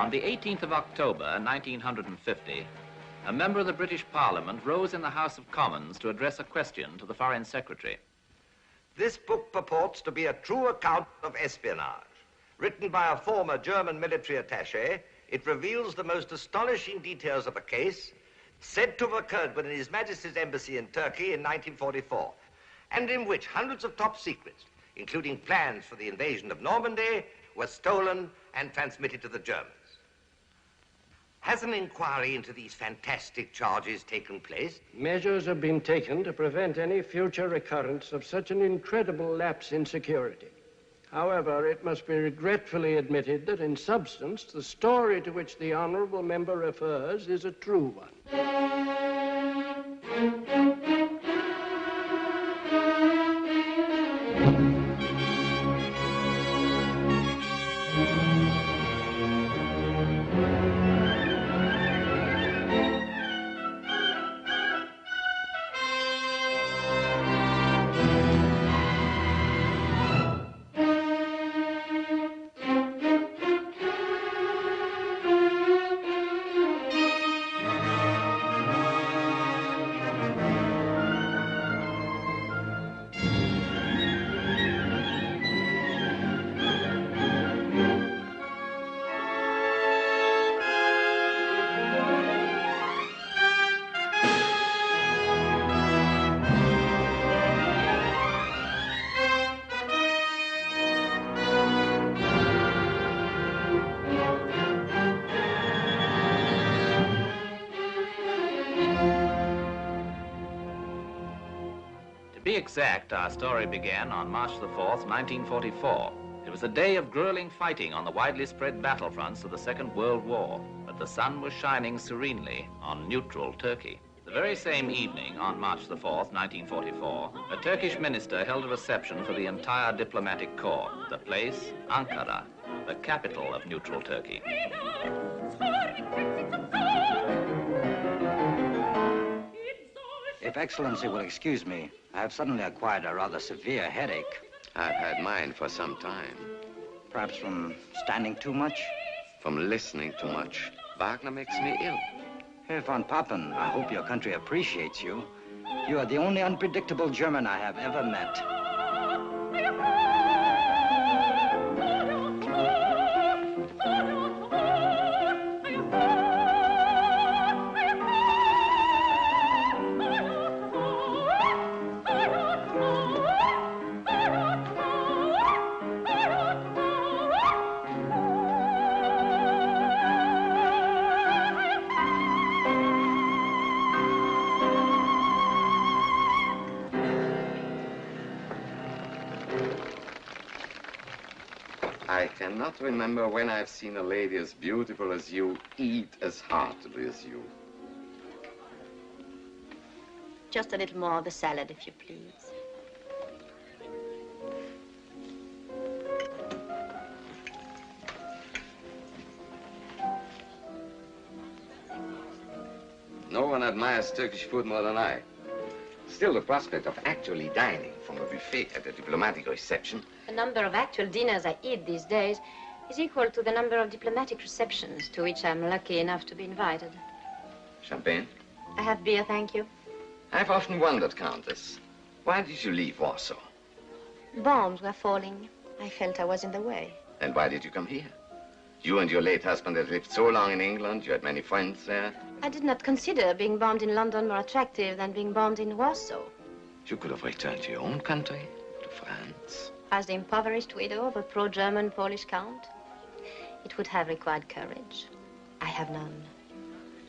On the 18th of October, 1950, a member of the British Parliament rose in the House of Commons to address a question to the Foreign Secretary. This book purports to be a true account of espionage. Written by a former German military attaché, it reveals the most astonishing details of a case said to have occurred within His Majesty's Embassy in Turkey in 1944, and in which hundreds of top secrets, including plans for the invasion of Normandy, were stolen and transmitted to the Germans. Has an inquiry into these fantastic charges taken place? Measures have been taken to prevent any future recurrence of such an incredible lapse in security. However, it must be regretfully admitted that in substance, the story to which the honourable member refers is a true one. To be exact, our story began on March the 4th, 1944. It was a day of grueling fighting on the widely spread battlefronts of the Second World War, but the sun was shining serenely on neutral Turkey. The very same evening, on March the 4th, 1944, a Turkish minister held a reception for the entire diplomatic corps. The place, Ankara, the capital of neutral Turkey. If Excellency will excuse me, I have suddenly acquired a rather severe headache. I've had mine for some time. Perhaps from standing too much? From listening too much. Wagner makes me ill. Herr von Papen, I hope your country appreciates you. You are the only unpredictable German I have ever met. I cannot remember when I've seen a lady as beautiful as you eat as heartily as you. Just a little more of the salad, if you please. No one admires Turkish food more than I. Still, the prospect of actually dining from a buffet at a diplomatic reception. The number of actual dinners I eat these days is equal to the number of diplomatic receptions to which I'm lucky enough to be invited. Champagne? I have beer, thank you. I've often wondered, Countess, why did you leave Warsaw? Bombs were falling. I felt I was in the way. And why did you come here? You and your late husband had lived so long in England, you had many friends there. I did not consider being bombed in London more attractive than being bombed in Warsaw. You could have returned to your own country, to France. As the impoverished widow of a pro-German Polish count, it would have required courage. I have none.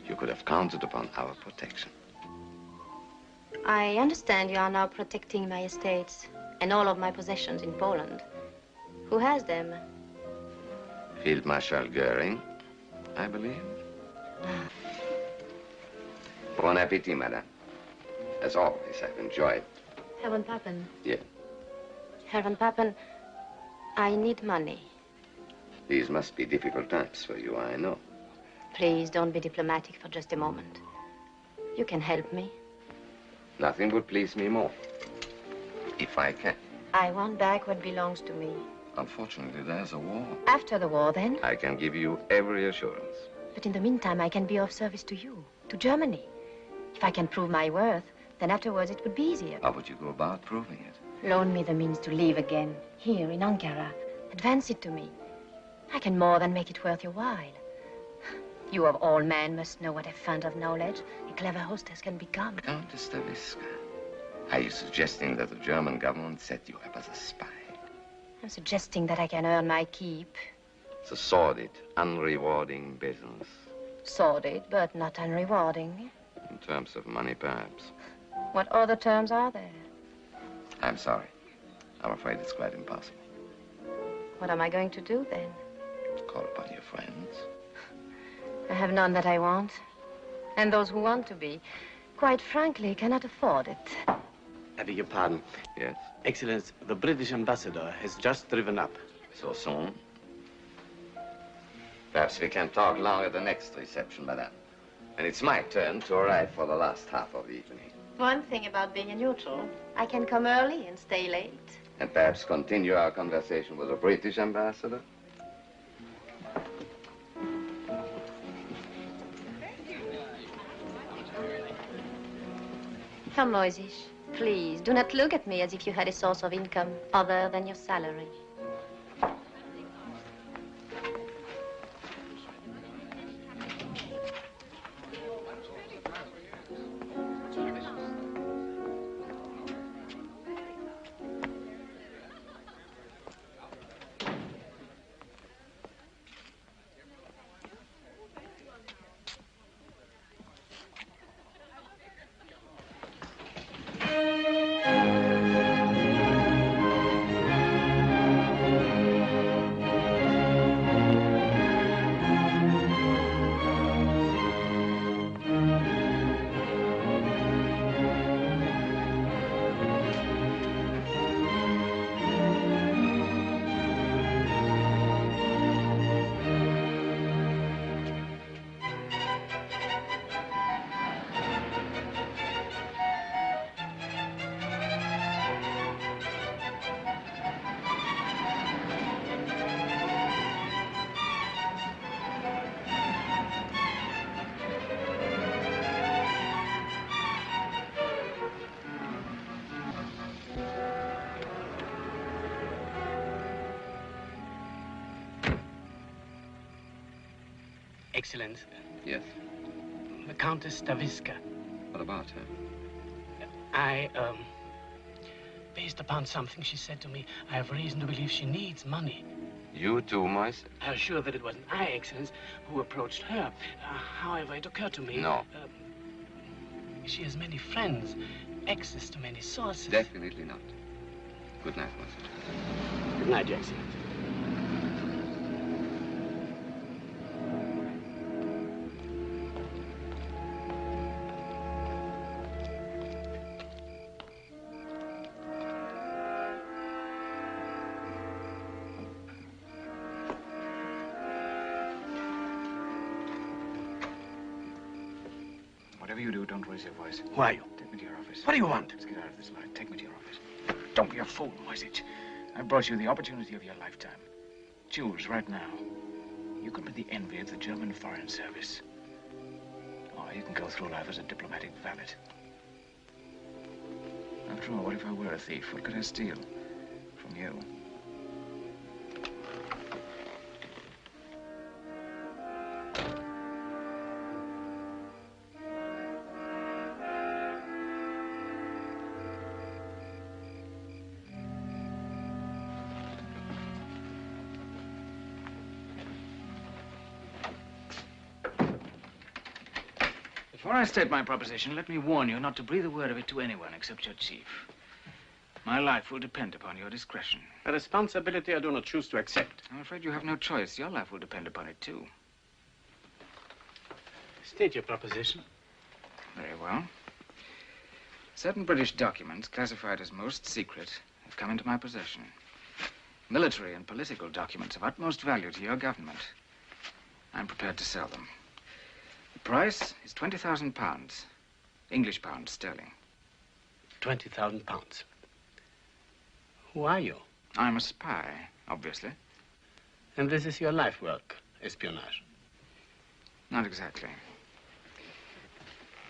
You could have counted upon our protection. I understand you are now protecting my estates and all of my possessions in Poland. Who has them? Field Marshal Goering, I believe. Bon appetit, madame. As always, I've enjoyed. Herr von Papen. Yes. Herr von Papen, I need money. These must be difficult times for you, I know. Please don't be diplomatic for just a moment. You can help me. Nothing would please me more. If I can. I want back what belongs to me. Unfortunately, there's a war. After the war, then? I can give you every assurance. But in the meantime, I can be of service to you, to Germany. If I can prove my worth, then afterwards it would be easier. How would you go about proving it? Loan me the means to leave again, here in Ankara. Advance it to me. I can more than make it worth your while. You of all men must know what a fount of knowledge a clever hostess can become. Countess Darrieux, are you suggesting that the German government set you up as a spy? I'm suggesting that I can earn my keep. It's a sordid, unrewarding business. Sordid, but not unrewarding. In terms of money, perhaps. What other terms are there? I'm sorry. I'm afraid it's quite impossible. What am I going to do, then? Call upon your friends. I have none that I want. And those who want to be, quite frankly, cannot afford it. I beg your pardon. Yes? Excellence, the British ambassador has just driven up. So soon? Perhaps we can talk long at the next reception, madame. And it's my turn to arrive for the last half of the evening. One thing about being a neutral, I can come early and stay late. And perhaps continue our conversation with the British ambassador? Come, Moyzisch, please, do not look at me as if you had a source of income other than your salary. Excellence. Yes? The Countess Darrieux. What about her? Based upon something she said to me, I have reason to believe she needs money. You too, Moyzisch? I was sure that it wasn't I, Excellence, who approached her. However, it occurred to me... No. She has many friends, access to many sources. Definitely not. Good night, Moyzisch. Good night, Your Excellence. Whatever you do, don't raise your voice. Who are you? Take me to your office. What do you want? Let's get out of this light. Take me to your office. Don't be a fool, Moyzisch. I brought you the opportunity of your lifetime. Choose right now. You can be the envy of the German Foreign Service. Or you can go through life as a diplomatic valet. After all, what if I were a thief? What could I steal? From you. Before I state my proposition, let me warn you not to breathe a word of it to anyone except your chief. My life will depend upon your discretion. A responsibility I do not choose to accept. I'm afraid you have no choice. Your life will depend upon it, too. State your proposition. Very well. Certain British documents, classified as most secret, have come into my possession. Military and political documents of utmost value to your government. I'm prepared to sell them. The price is £20,000. English pounds sterling. 20,000 pounds. Who are you? I'm a spy. obviously. And this is your life work, espionage? Not exactly.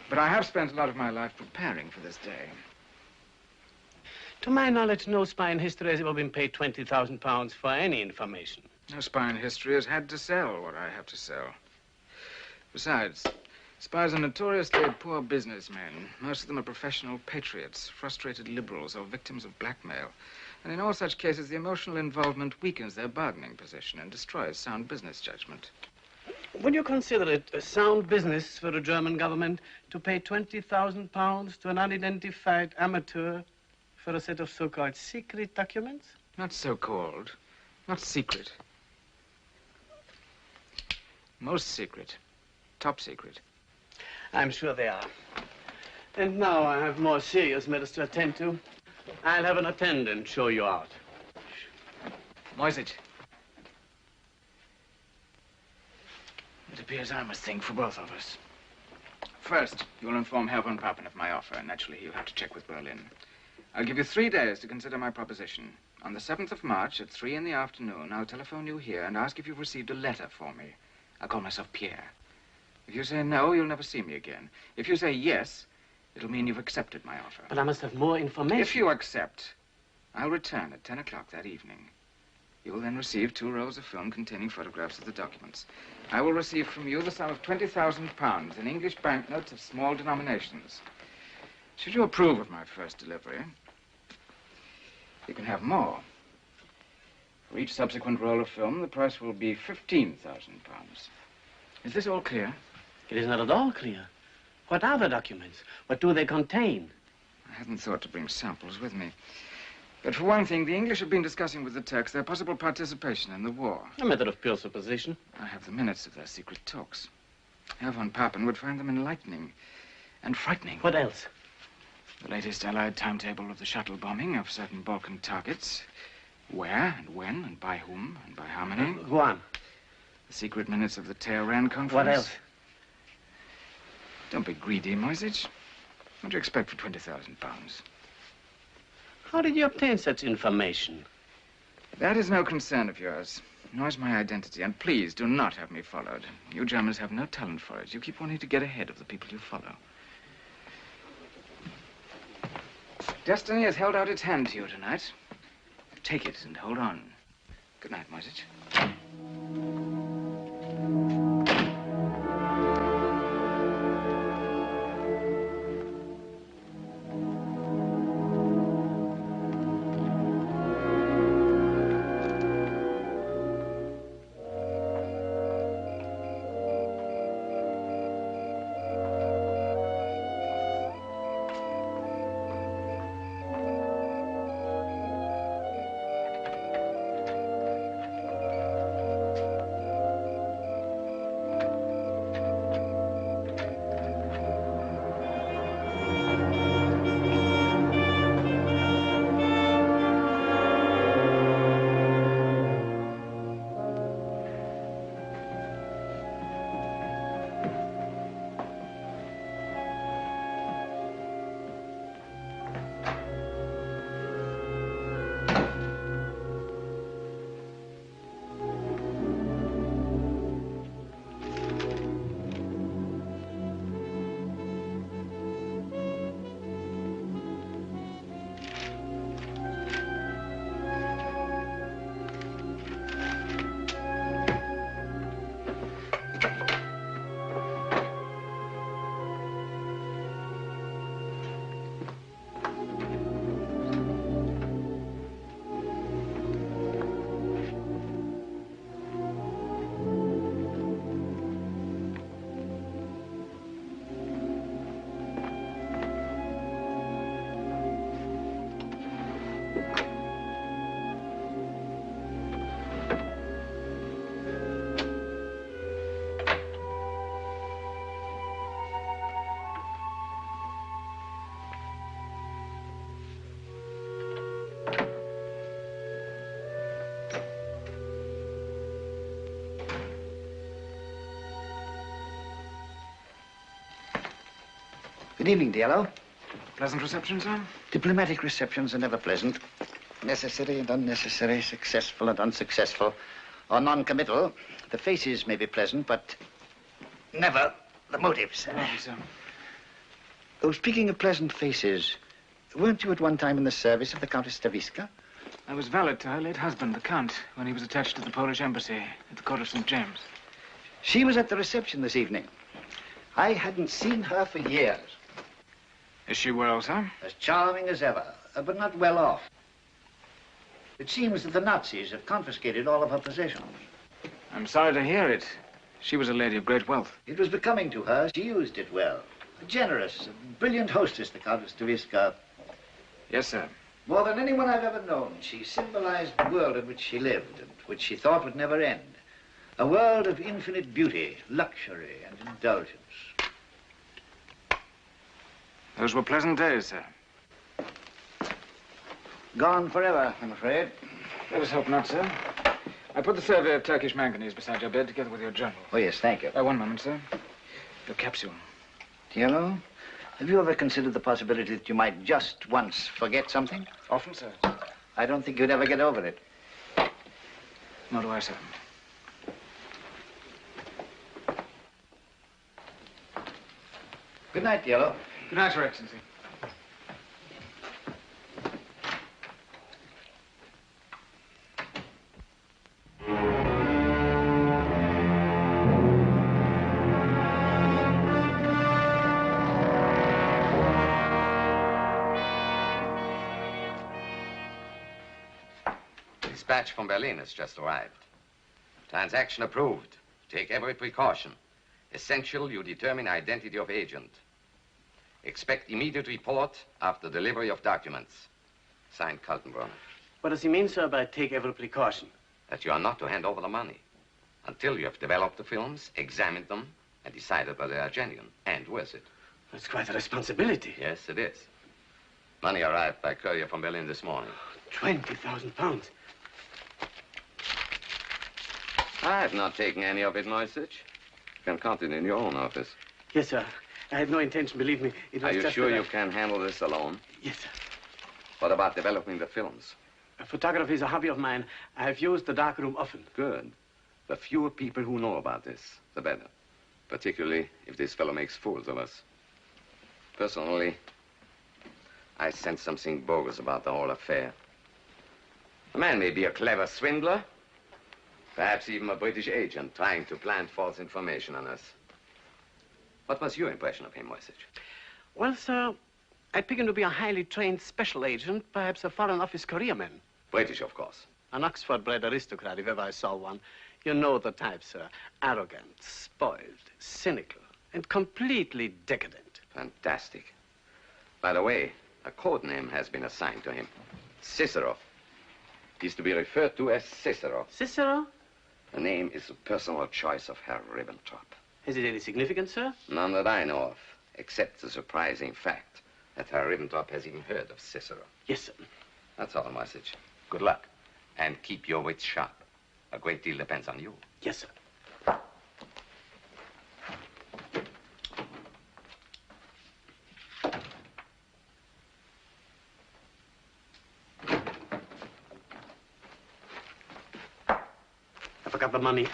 But I have spent a lot of my life preparing for this day. To my knowledge, no spy in history has ever been paid £20,000 for any information. No spy in history has had to sell what I have to sell. Besides, spies are notoriously poor businessmen. Most of them are professional patriots, frustrated liberals, or victims of blackmail. And in all such cases, the emotional involvement weakens their bargaining position and destroys sound business judgment. Would you consider it a sound business for the German government to pay £20,000 to an unidentified amateur for a set of so-called secret documents? Not so-called. Not secret. Most secret. Top secret. I'm sure they are. And now I have more serious matters to attend to. I'll have an attendant show you out. Moyzisch. It appears I must think for both of us. First, you'll inform Herr von Papen of my offer. Naturally, you'll have to check with Berlin. I'll give you 3 days to consider my proposition. On the 7th of March at 3 in the afternoon, I'll telephone you here and ask if you've received a letter for me. I'll call myself Pierre. If you say no, you'll never see me again. If you say yes, it'll mean you've accepted my offer. But I must have more information. If you accept, I'll return at 10 o'clock that evening. You will then receive 2 rolls of film containing photographs of the documents. I will receive from you the sum of £20,000 in English banknotes of small denominations. Should you approve of my first delivery, you can have more. For each subsequent roll of film, the price will be £15,000. Is this all clear? It is not at all clear. What are the documents? What do they contain? I hadn't thought to bring samples with me. But for one thing, the English have been discussing with the Turks their possible participation in the war. A matter of pure supposition. I have the minutes of their secret talks. Herr von Papen would find them enlightening and frightening. What else? The latest Allied timetable of the shuttle bombing of certain Balkan targets. Where and when and by whom and by how many. Go on. The secret minutes of the Tehran conference. What else? Don't be greedy, Moyzisch. What do you expect for £20,000? How did you obtain such information? That is no concern of yours, nor is my identity. And please do not have me followed. You Germans have no talent for it. You keep wanting to get ahead of the people you follow. Destiny has held out its hand to you tonight. Take it and hold on. Good night, Moyzisch. Good evening, Diallo. Pleasant reception, sir? Diplomatic receptions are never pleasant. Necessary and unnecessary, successful and unsuccessful, or non-committal. The faces may be pleasant, but never the motives. Oh, speaking of pleasant faces, weren't you at one time in the service of the Countess Staviska? I was valet to her late husband, the Count, when he was attached to the Polish embassy at the court of St. James. She was at the reception this evening. I hadn't seen her for years. Is she well, sir? As charming as ever, but not well off. It seems that the Nazis have confiscated all of her possessions. I'm sorry to hear it. She was a lady of great wealth. It was becoming to her. She used it well. A generous, brilliant hostess, the Countess Staviska. Yes, sir. More than anyone I've ever known, she symbolized the world in which she lived and which she thought would never end. A world of infinite beauty, luxury, and indulgence. Those were pleasant days, sir. Gone forever, I'm afraid. Let us hope not, sir. I put the survey of Turkish manganese beside your bed together with your journal. Oh, yes, thank you. One moment, sir. Your capsule. Diallo, have you ever considered the possibility that you might just once forget something? Often, sir. I don't think you'd ever get over it. Nor do I, sir. Good night, Diallo. Good night, Your Excellency. Dispatch from Berlin has just arrived. Transaction approved. Take every precaution. Essential you determine identity of agent. Expect immediate report after delivery of documents. Signed, Kaltenbrunner. What does he mean, sir, by take every precaution? That you are not to hand over the money until you have developed the films, examined them, and decided whether they are genuine and worth it. That's quite a responsibility. Yes, it is. Money arrived by courier from Berlin this morning. 20,000 pounds. I have not taken any of it, Moyzisch. You can count it in your own office. Yes, sir. I had no intention, believe me. It was Are you just sure that you can handle this alone? Yes, sir. What about developing the films? Photography is a hobby of mine. I have used the darkroom often. Good. The fewer people who know about this, the better. Particularly if this fellow makes fools of us. Personally, I sense something bogus about the whole affair. The man may be a clever swindler, perhaps even a British agent trying to plant false information on us. What was your impression of him, Moyzisch? Well, sir, I pick him to be a highly trained special agent, perhaps a Foreign Office careerman. British, of course. An Oxford-bred aristocrat, if ever I saw one. You know the type, sir. Arrogant, spoiled, cynical, and completely decadent. Fantastic. By the way, a code name has been assigned to him. Cicero. He's to be referred to as Cicero. Cicero? The name is a personal choice of Herr Ribbentrop. Is it any significance, sir? None that I know of, except the surprising fact that Herr Ribbentrop has even heard of Cicero. Yes, sir. That's all, Moyzisch. Good luck. And keep your wits sharp. A great deal depends on you. Yes, sir. I forgot the money.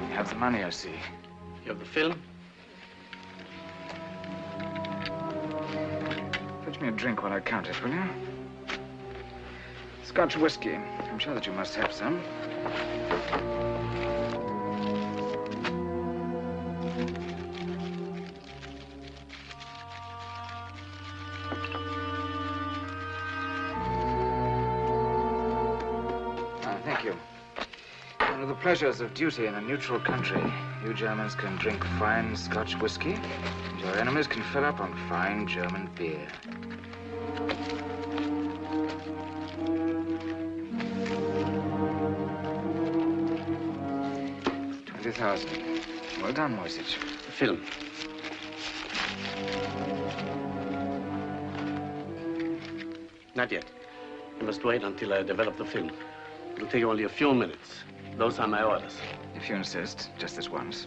You have the money, I see. You have the film? Fetch me a drink while I count it, will you? Scotch whiskey. I'm sure that you must have some. Thank you. One of the pleasures of duty in a neutral country. You Germans can drink fine Scotch whiskey, and your enemies can fill up on fine German beer. 50,000. Well done, Moyzisch. The film. Not yet. You must wait until I develop the film. It'll take only a few minutes. Those are my orders. If you insist, just this once.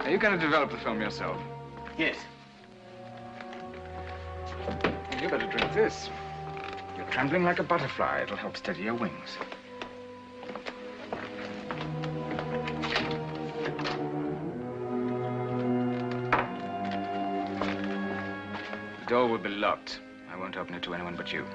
Are you going to develop the film yourself? Yes. Well, you better drink this. You're trembling like a butterfly. It'll help steady your wings. The door will be locked. I won't open it to anyone but you.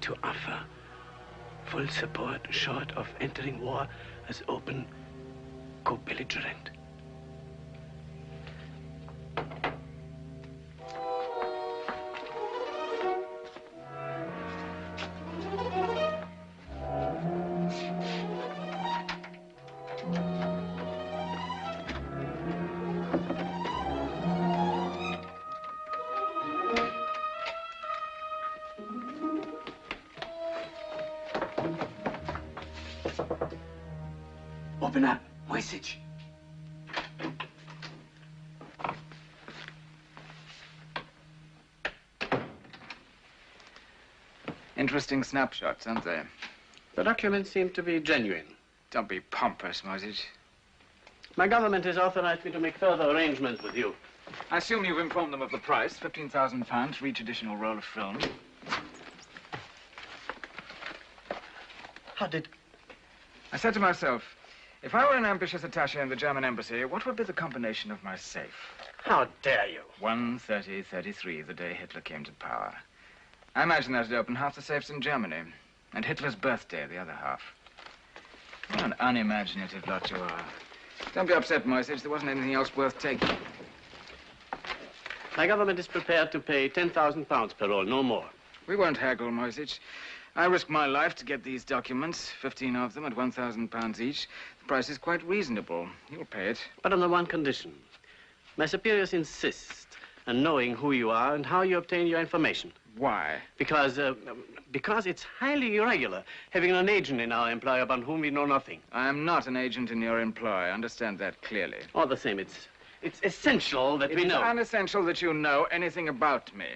To offer full support short of entering war as open co-belligerent. Open up, Moyzisch. Interesting snapshots, aren't they? The documents seem to be genuine. Don't be pompous, Moyzisch. My government has authorized me to make further arrangements with you. I assume you've informed them of the price, £15,000 for each additional roll of film. How did... I said to myself, if I were an ambitious attaché in the German embassy, what would be the combination of my safe? How dare you? 1:30:33, the day Hitler came to power. I imagine that it opened half the safes in Germany, and Hitler's birthday, the other half. What an unimaginative lot you are. Don't be upset, Moyzisch. There wasn't anything else worth taking. My government is prepared to pay £10,000 per roll, no more. We won't haggle, Moyzisch. I risked my life to get these documents, 15 of them at £1,000 each. The price is quite reasonable. You'll pay it. But on the one condition. My superiors insist on knowing who you are and how you obtain your information. Why? Because it's highly irregular having an agent in our employ upon whom we know nothing. I am not an agent in your employ. I understand that clearly. All the same, it's essential that we know. It's unessential that you know anything about me.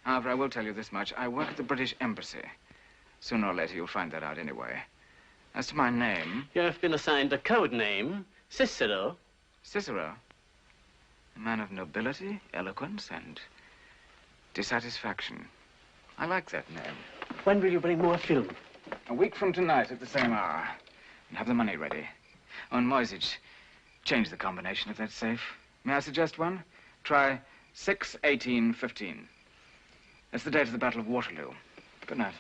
However, I will tell you this much. I work at the British Embassy. Sooner or later, you'll find that out anyway. As to my name... You have been assigned a code name, Cicero. Cicero? A man of nobility, eloquence, and dissatisfaction. I like that name. When will you bring more film? A week from tonight at the same hour. And have the money ready. On Moyzisch, change the combination of that safe. May I suggest one? Try 6-18-15. That's the date of the Battle of Waterloo. Good night.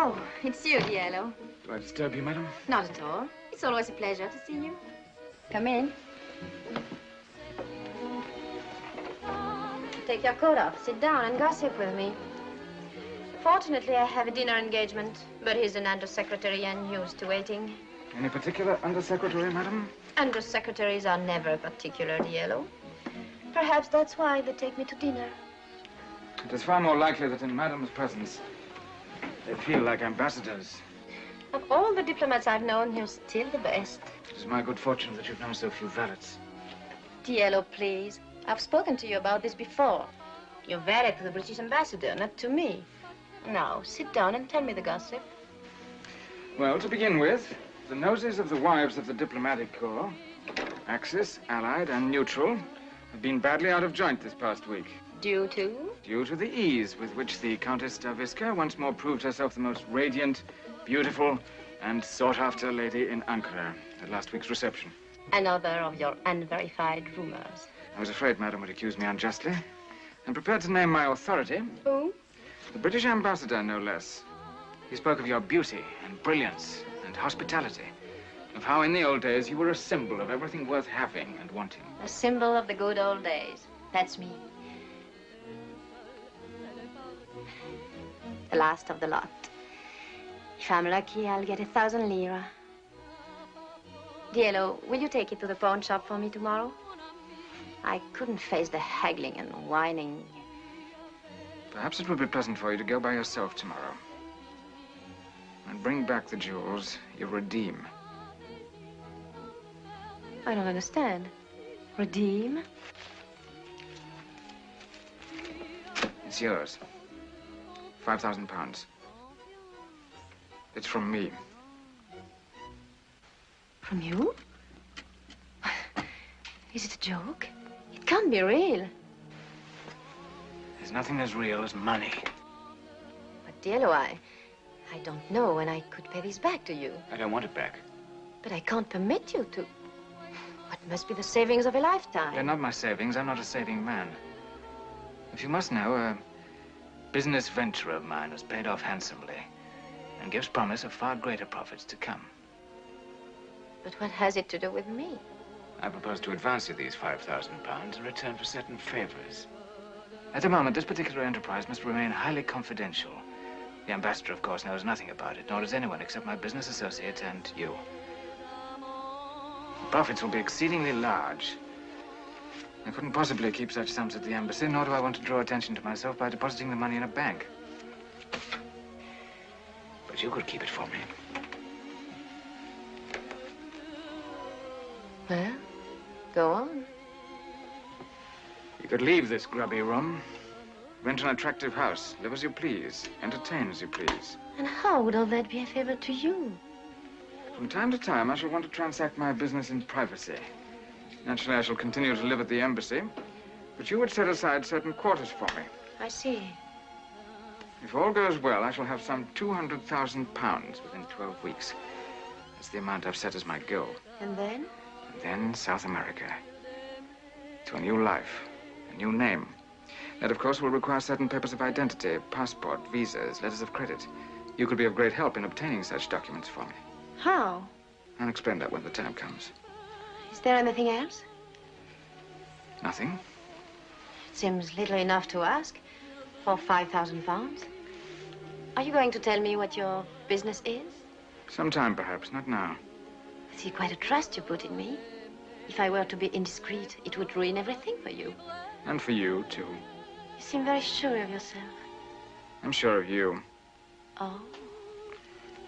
Oh, it's you, Diallo. Do I disturb you, madam? Not at all. It's always a pleasure to see you. Come in. Take your coat off, sit down, and gossip with me. Fortunately, I have a dinner engagement, but he's an undersecretary and used to waiting. Any particular undersecretary, madam? Undersecretaries are never particular, Diallo. Perhaps that's why they take me to dinner. It is far more likely that in madam's presence, they feel like ambassadors. Of all the diplomats I've known, you're still the best. It is my good fortune that you've known so few valets. Diallo, please. I've spoken to you about this before. You're valet to the British ambassador, not to me. Now, sit down and tell me the gossip. Well, to begin with, the noses of the wives of the diplomatic corps, Axis, Allied, and Neutral, have been badly out of joint this past week. Due to? Due to the ease with which the Countess Darrieux once more proved herself the most radiant, beautiful, and sought-after lady in Ankara at last week's reception. Another of your unverified rumors. I was afraid madam would accuse me unjustly, and prepared to name my authority. Who? The British ambassador, no less. He spoke of your beauty and brilliance and hospitality, of how in the old days you were a symbol of everything worth having and wanting. A symbol of the good old days. That's me. The last of the lot. If I'm lucky, I'll get 1,000 lira. Diallo, will you take it to the pawn shop for me tomorrow? I couldn't face the haggling and whining. Perhaps it would be pleasant for you to go by yourself tomorrow. And bring back the jewels you redeem. I don't understand. Redeem? It's yours. £5,000. It's from me. From you? Is it a joke? It can't be real. There's nothing as real as money. But, Diallo, I don't know when I could pay this back to you. I don't want it back. But I can't permit you to. What must be the savings of a lifetime? They're not my savings. I'm not a saving man. If you must know, a business venture of mine was paid off handsomely and gives promise of far greater profits to come. But what has it to do with me? I propose to advance you these £5,000 in return for certain favors. At the moment, this particular enterprise must remain highly confidential. The ambassador, of course, knows nothing about it, nor does anyone except my business associate and you. The profits will be exceedingly large. I couldn't possibly keep such sums at the embassy, nor do I want to draw attention to myself by depositing the money in a bank. But you could keep it for me. Well, go on. You could leave this grubby room, rent an attractive house, live as you please, entertain as you please. And how would all that be a favor to you? From time to time, I shall want to transact my business in privacy. Naturally, I shall continue to live at the embassy, but you would set aside certain quarters for me. I see. If all goes well, I shall have some £200,000 within 12 weeks. That's the amount I've set as my goal. And then? And then South America. To a new life, a new name. That, of course, will require certain papers of identity, passport, visas, letters of credit. You could be of great help in obtaining such documents for me. How? I'll explain that when the time comes. Is there anything else? Nothing. It seems little enough to ask for £5,000. Are you going to tell me what your business is? Sometime, perhaps, not now. I see quite a trust you put in me. If I were to be indiscreet, it would ruin everything for you. And for you, too. You seem very sure of yourself. I'm sure of you. Oh?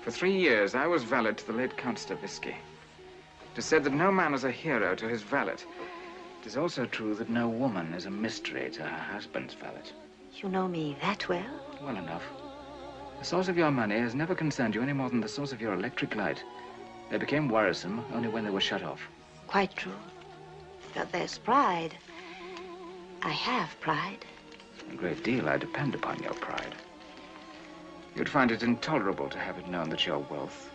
For 3 years, I was valet to the late Countess Darrieux. It is said that no man is a hero to his valet. It is also true that no woman is a mystery to her husband's valet. You know me that well? Well enough. The source of your money has never concerned you any more than the source of your electric light. They became worrisome only when they were shut off. Quite true. But there's pride. I have pride. A great deal I depend upon your pride. You'd find it intolerable to have it known that your wealth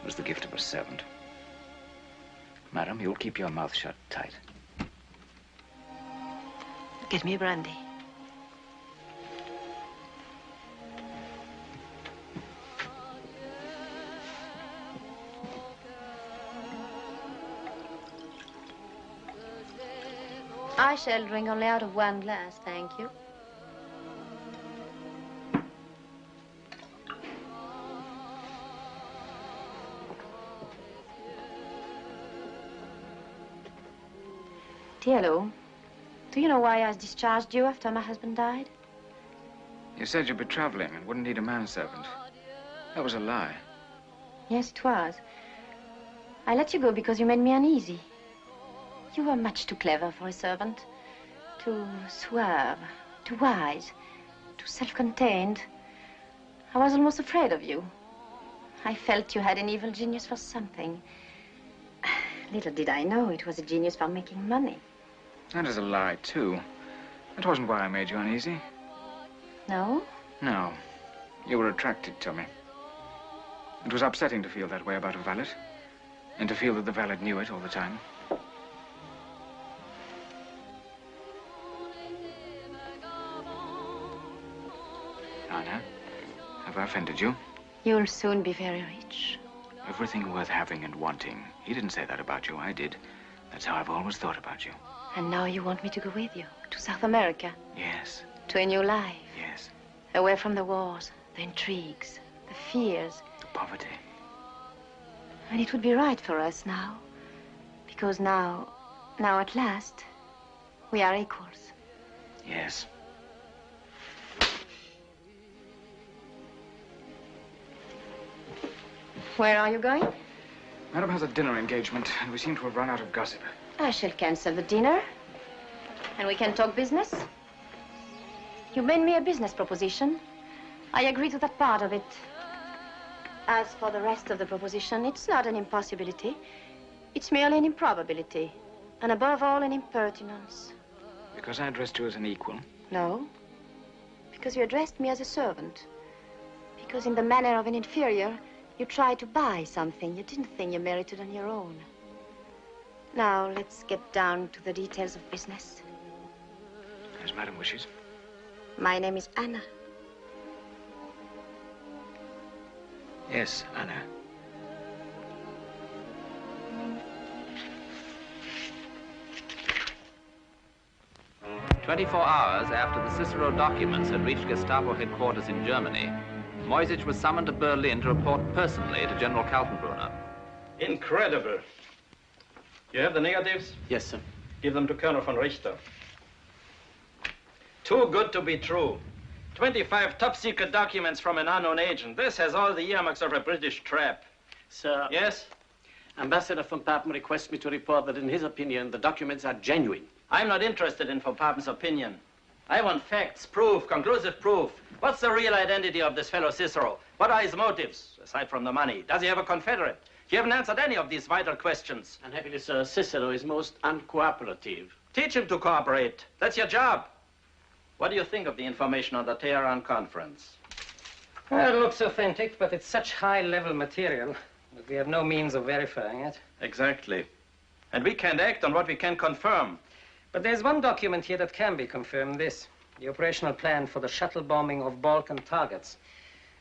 was the gift of a servant. Madam, you'll keep your mouth shut tight. Get me brandy. I shall drink only out of one glass, thank you. Dear Lou, do you know why I discharged you after my husband died? You said you'd be traveling and wouldn't need a manservant. That was a lie. Yes, it was. I let you go because you made me uneasy. You were much too clever for a servant. Too suave, too wise, too self-contained. I was almost afraid of you. I felt you had an evil genius for something. Little did I know it was a genius for making money. That is a lie, too. That wasn't why I made you uneasy. No? No. You were attracted to me. It was upsetting to feel that way about a valet, and to feel that the valet knew it all the time. Anna, have I offended you? You'll soon be very rich. Everything worth having and wanting. He didn't say that about you, I did. That's how I've always thought about you. And now you want me to go with you to South America? Yes. To a new life? Yes. Away from the wars, the intrigues, the fears. The poverty. And it would be right for us now. Because now at last, we are equals. Yes. Where are you going? Madam has a dinner engagement, and we seem to have run out of gossip. I shall cancel the dinner, and we can talk business. You made me a business proposition. I agree to that part of it. As for the rest of the proposition, it's not an impossibility. It's merely an improbability, and above all, an impertinence. Because I addressed you as an equal? No, because you addressed me as a servant. Because in the manner of an inferior, you tried to buy something you didn't think you merited on your own. Now, let's get down to the details of business. As Madam wishes. My name is Anna. Yes, Anna. "24 hours after the Cicero documents had reached Gestapo headquarters in Germany, Moyzisch was summoned to Berlin to report personally to General Kaltenbrunner. Incredible. You have the negatives? Yes, sir. Give them to Colonel von Richter. Too good to be true. 25 top-secret documents from an unknown agent. This has all the earmarks of a British trap. Sir. Yes? Ambassador von Papen requests me to report that in his opinion, the documents are genuine. I'm not interested in von Papen's opinion. I want facts, proof, conclusive proof. What's the real identity of this fellow Cicero? What are his motives, aside from the money? Does he have a confederate? You haven't answered any of these vital questions. Unhappily, sir, Cicero is most uncooperative. Teach him to cooperate. That's your job. What do you think of the information on the Tehran conference? Well, it looks authentic, but it's such high-level material that we have no means of verifying it. Exactly. And we can't act on what we can confirm. But there's one document here that can be confirmed, this. The operational plan for the shuttle bombing of Balkan targets.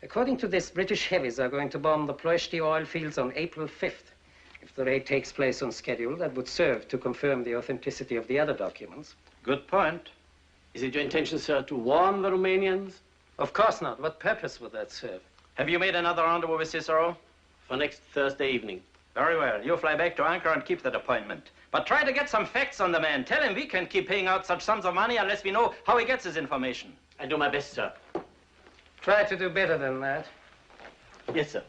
According to this, British heavies are going to bomb the Ploeshti oil fields on April 5th. If the raid takes place on schedule, that would serve to confirm the authenticity of the other documents. Good point. Is it your intention, sir, to warn the Romanians? Of course not. What purpose would that serve? Have you made another rendezvous with Cicero? For next Thursday evening. Very well. You fly back to Ankara and keep that appointment. But try to get some facts on the man. Tell him we can't keep paying out such sums of money unless we know how he gets his information. I do my best, sir. Try to do better than that. Yes, sir.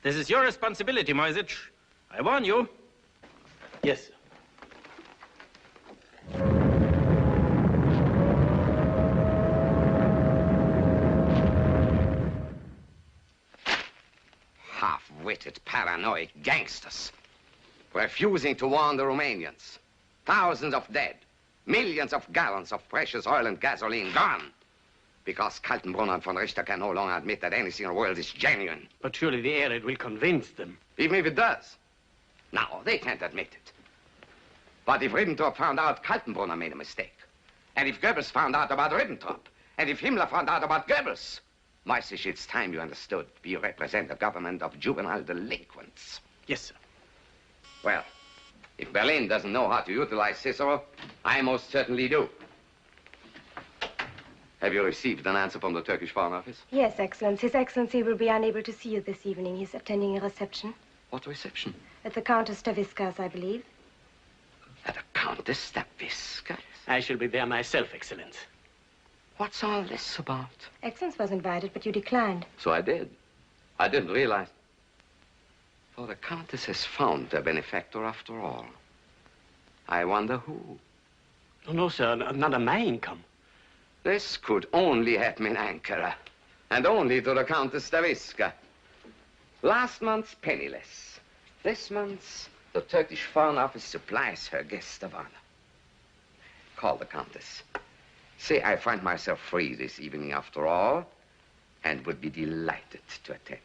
This is your responsibility, Moyzisch. I warn you. Yes, sir. Half-witted, paranoid gangsters. Refusing to warn the Romanians. Thousands of dead. Millions of gallons of precious oil and gasoline gone. Because Kaltenbrunner and von Richter can no longer admit that anything in the world is genuine. But surely the air raid will convince them. Even if it does. Now, they can't admit it. But if Ribbentrop found out Kaltenbrunner made a mistake, and if Goebbels found out about Ribbentrop, and if Himmler found out about Goebbels, Moyzisch, it's time you understood. We represent a government of juvenile delinquents. Yes, sir. Well, If Berlin doesn't know how to utilize Cicero, I most certainly do. Have you received an answer from the Turkish Foreign Office? Yes, Excellence. His Excellency will be unable to see you this evening. He's attending a reception. What reception? At the Countess Stavisca's, I believe. At the Countess Stavisca's? I shall be there myself, Excellence. What's all this about? Excellence was invited, but you declined. So I did. I didn't realize. For the Countess has found a benefactor after all. I wonder who. Oh, no, sir, not on my income. This could only happen in Ankara, and only to the Countess Stavisca. Last month's penniless. This month's, the Turkish Foreign Office supplies her guest of honor. Call the Countess. Say I find myself free this evening after all, and would be delighted to attend.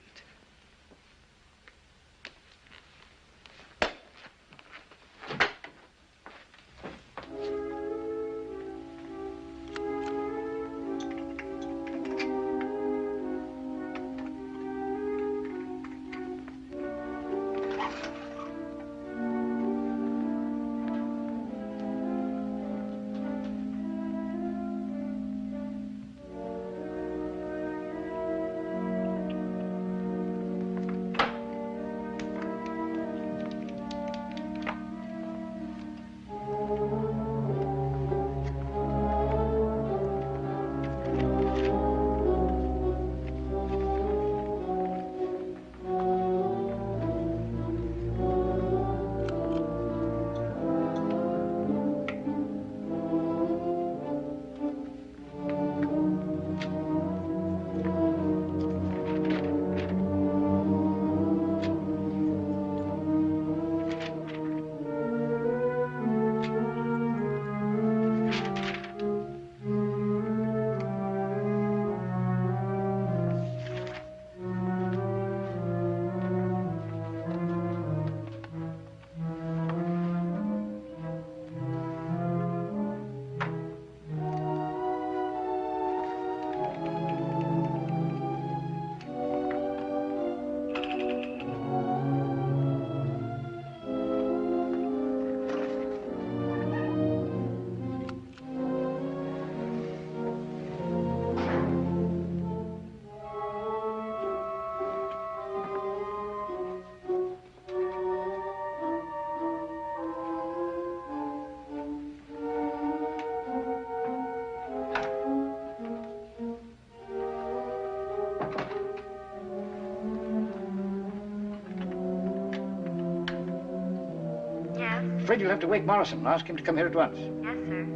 Afraid you'll have to wake Morrison and ask him to come here at once. Yes, sir.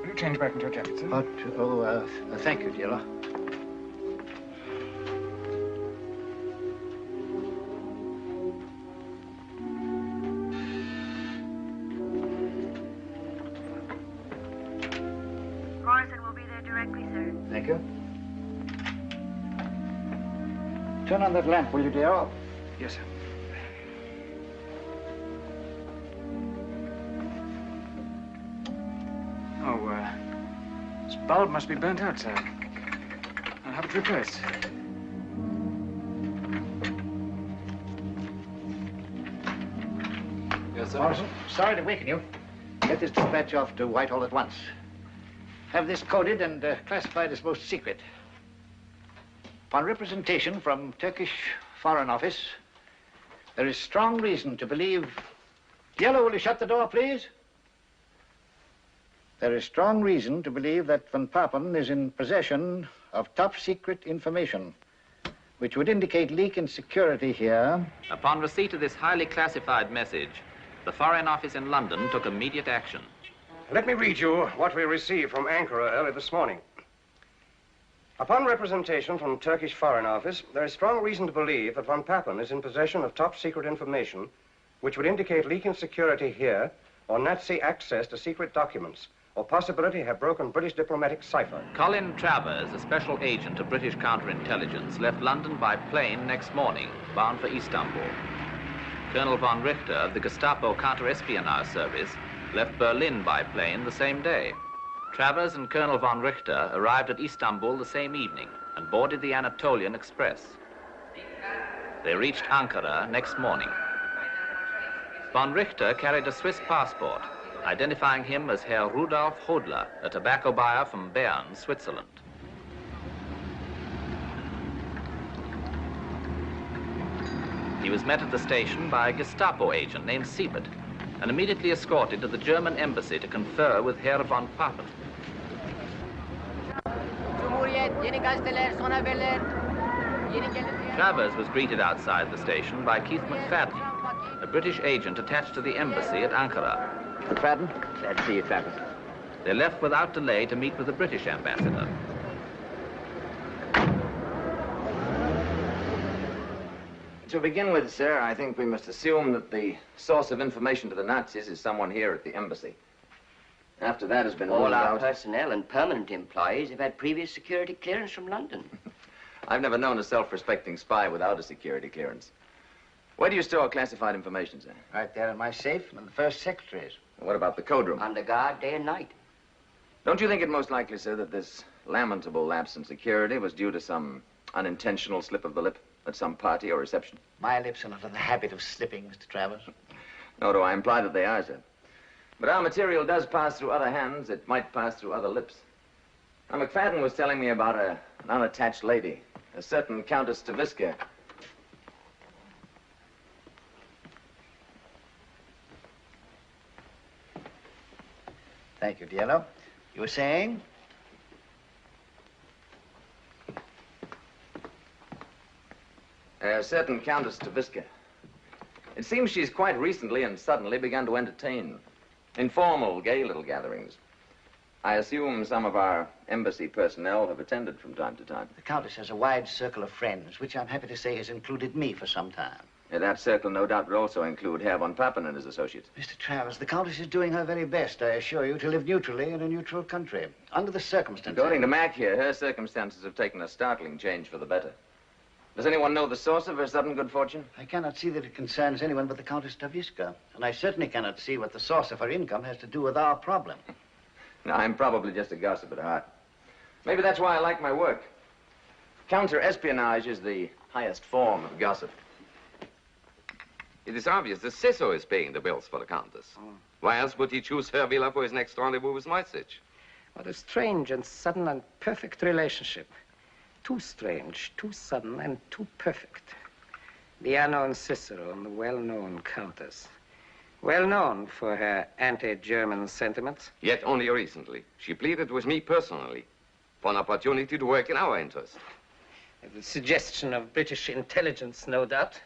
Will you change back into your jacket, sir? Thank you, dear. Morrison will be there directly, sir. Thank you. Turn on that lamp, will you, dear? Yes, sir. Oh, this bulb must be burnt out, sir. I'll have it replaced. Yes, sir. Morrison, sorry to waken you. Get this dispatch off to Whitehall at once. Have this coded and classified as most secret. Upon representation from Turkish Foreign Office, there is strong reason to believe... Yellow, will you shut the door, please? There is strong reason to believe that Van Papen is in possession of top-secret information, which would indicate leak in security here. Upon receipt of this highly classified message, the Foreign Office in London took immediate action. Let me read you what we received from Ankara early this morning. Upon representation from Turkish Foreign Office, there is strong reason to believe that Van Papen is in possession of top-secret information which would indicate leak in security here or Nazi access to secret documents or possibility have broken British diplomatic cipher. Colin Travers, a special agent of British counterintelligence, left London by plane next morning, bound for Istanbul. Colonel von Richter of the Gestapo counter-espionage service left Berlin by plane the same day. Travers and Colonel von Richter arrived at Istanbul the same evening. and boarded the Anatolian Express. They reached Ankara next morning. Von Richter carried a Swiss passport, identifying him as Herr Rudolf Hodler, a tobacco buyer from Bern, Switzerland. He was met at the station by a Gestapo agent named Siebert and immediately escorted to the German embassy to confer with Herr von Papen. Travers was greeted outside the station by Keith McFadden, a British agent attached to the embassy at Ankara. McFadden, glad to see you, Travers. They left without delay to meet with the British ambassador. To begin with, sir, I think we must assume that the source of information to the Nazis is someone here at the embassy. After that has been ruled All our out... personnel and permanent employees have had previous security clearance from London. I've never known a self-respecting spy without a security clearance. Where do you store classified information, sir? Right there in my safe and in the first secretary's. What about the code room? Under guard day and night. Don't you think it most likely, sir, that this lamentable lapse in security was due to some unintentional slip of the lip at some party or reception? My lips are not in the habit of slipping, Mr. Travers. Nor do I imply that they are, sir. But our material does pass through other hands. It might pass through other lips. Now, McFadden was telling me about an unattached lady, a certain Countess Taviska. Thank you, Diallo. You were saying? A certain Countess Taviska. It seems she's quite recently and suddenly begun to entertain informal, gay little gatherings. I assume some of our embassy personnel have attended from time to time. The Countess has a wide circle of friends, which I'm happy to say has included me for some time. That circle, no doubt, would also include Herr von Papen and his associates. Mr. Travers, the Countess is doing her very best, I assure you, to live neutrally in a neutral country. Under the circumstances... According to Mac here, her circumstances have taken a startling change for the better. Does anyone know the source of her sudden good fortune? I cannot see that it concerns anyone but the Countess Taviska. And I certainly cannot see what the source of her income has to do with our problem. No, I'm probably just a gossip at heart. Maybe that's why I like my work. Counter-espionage is the highest form of gossip. It is obvious that Cicero is paying the bills for the Countess. Why else would he choose her villa for his next rendezvous with Moyzisch? What a strange and sudden and perfect relationship. Too strange, too sudden, and too perfect. The unknown Cicero and the well-known Countess. Well known for her anti-German sentiments. Yet only recently. She pleaded with me personally for an opportunity to work in our interest. The suggestion of British intelligence, no doubt.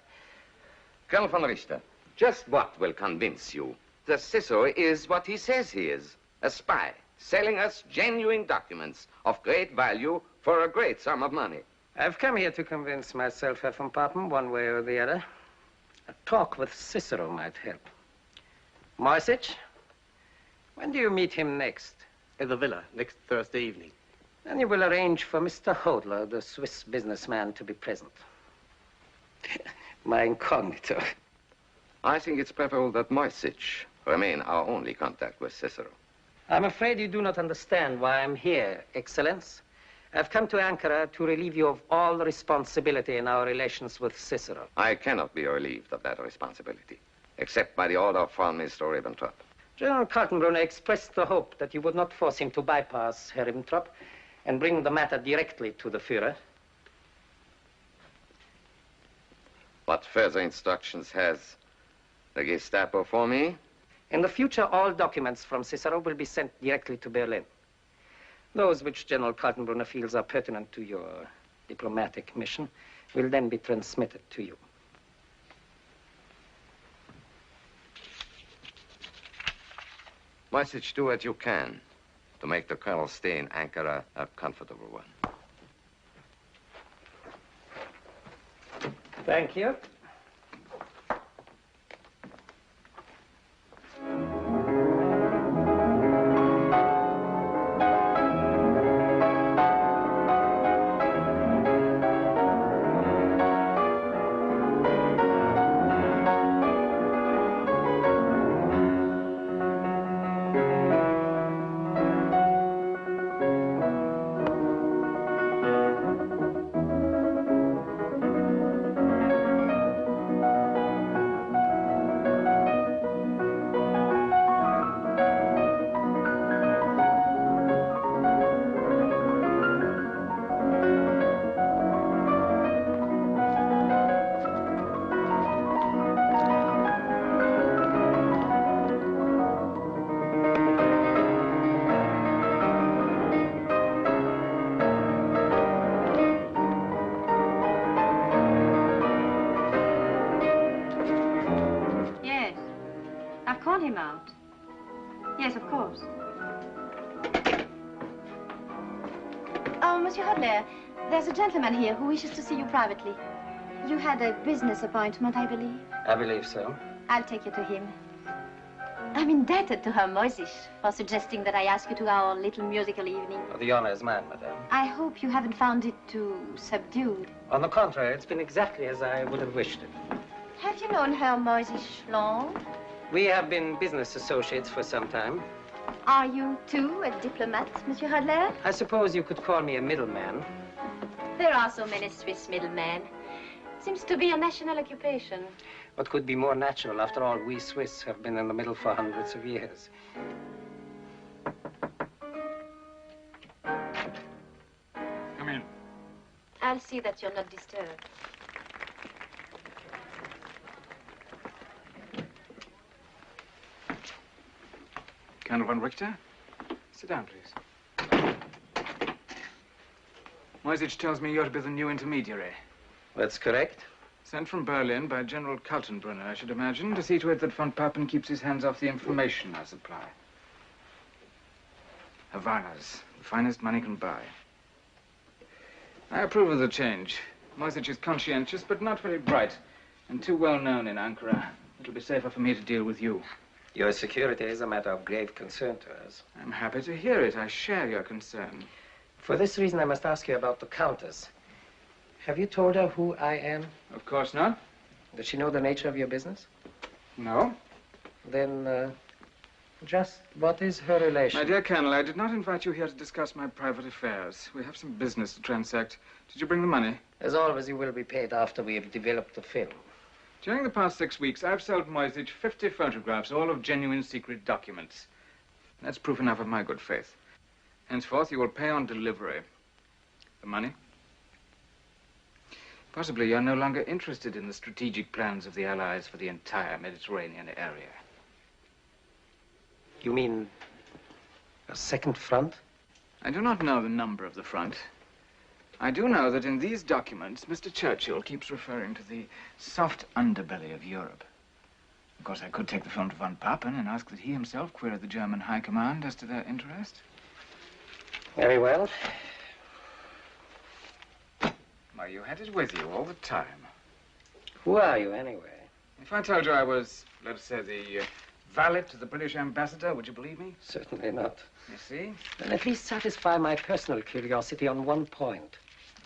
Colonel von Richter, just what will convince you that Cicero is what he says he is? A spy, selling us genuine documents of great value for a great sum of money. I've come here to convince myself, Herr von Papen, one way or the other. A talk with Cicero might help. Moyzisch, when do you meet him next? At the villa, next Thursday evening. Then you will arrange for Mr. Hodler, the Swiss businessman, to be present. My incognito. I think it's preferable that Moyzisch remain our only contact with Cicero. I'm afraid you do not understand why I'm here, Excellence. I've come to Ankara to relieve you of all responsibility in our relations with Cicero. I cannot be relieved of that responsibility, except by the order of Foreign Minister Ribbentrop. General Kaltenbrunner expressed the hope that you would not force him to bypass Herr Ribbentrop and bring the matter directly to the Führer. What further instructions has the Gestapo for me? In the future, all documents from Cicero will be sent directly to Berlin. Those which General Kaltenbrunner feels are pertinent to your diplomatic mission will then be transmitted to you. Moyzisch, do what you can to make the Colonel's stay in Ankara a comfortable one. Thank you. I've called him out. Yes, of course. Oh, Monsieur Hodler, there's a gentleman here who wishes to see you privately. You had a business appointment, I believe. I believe so. I'll take you to him. I'm indebted to Herr Moyzisch for suggesting that I ask you to our little musical evening. Oh, the honor is mine, madame. I hope you haven't found it too subdued. On the contrary, it's been exactly as I would have wished it. Have you known Herr Moyzisch long? We have been business associates for some time. Are you, too, a diplomat, Monsieur Hodler? I suppose you could call me a middleman. There are so many Swiss middlemen. Seems to be a national occupation. What could be more natural? After all, we Swiss have been in the middle for hundreds of years. Come in. I'll see that you're not disturbed. Colonel von Richter? Sit down, please. Moyzisch tells me you're to be the new intermediary. That's correct. Sent from Berlin by General Kaltenbrunner, I should imagine, to see to it that von Papen keeps his hands off the information I supply. Havanas, the finest money can buy. I approve of the change. Moyzisch is conscientious, but not very bright, and too well known in Ankara. It'll be safer for me to deal with you. Your security is a matter of grave concern to us. I'm happy to hear it. I share your concern. For this reason, I must ask you about the countess. Have you told her who I am? Of course not. Does she know the nature of your business? No. Then, just what is her relation? My dear Colonel, I did not invite you here to discuss my private affairs. We have some business to transact. Did you bring the money? As always, you will be paid after we have developed the film. During the past 6 weeks, I've sold Moyzisch 50 photographs, all of genuine secret documents. That's proof enough of my good faith. Henceforth, you will pay on delivery. The money? Possibly you're no longer interested in the strategic plans of the Allies for the entire Mediterranean area. You mean a second front? I do not know the number of the front. I do know that in these documents, Mr. Churchill keeps referring to the soft underbelly of Europe. Of course, I could take the film to von Papen and ask that he himself query the German High Command as to their interest. Very well. Well, you had it with you all the time. Who are you, anyway? If I told you I was, let us say, the valet to the British ambassador, would you believe me? Certainly not. You see? Then at least satisfy my personal curiosity on one point.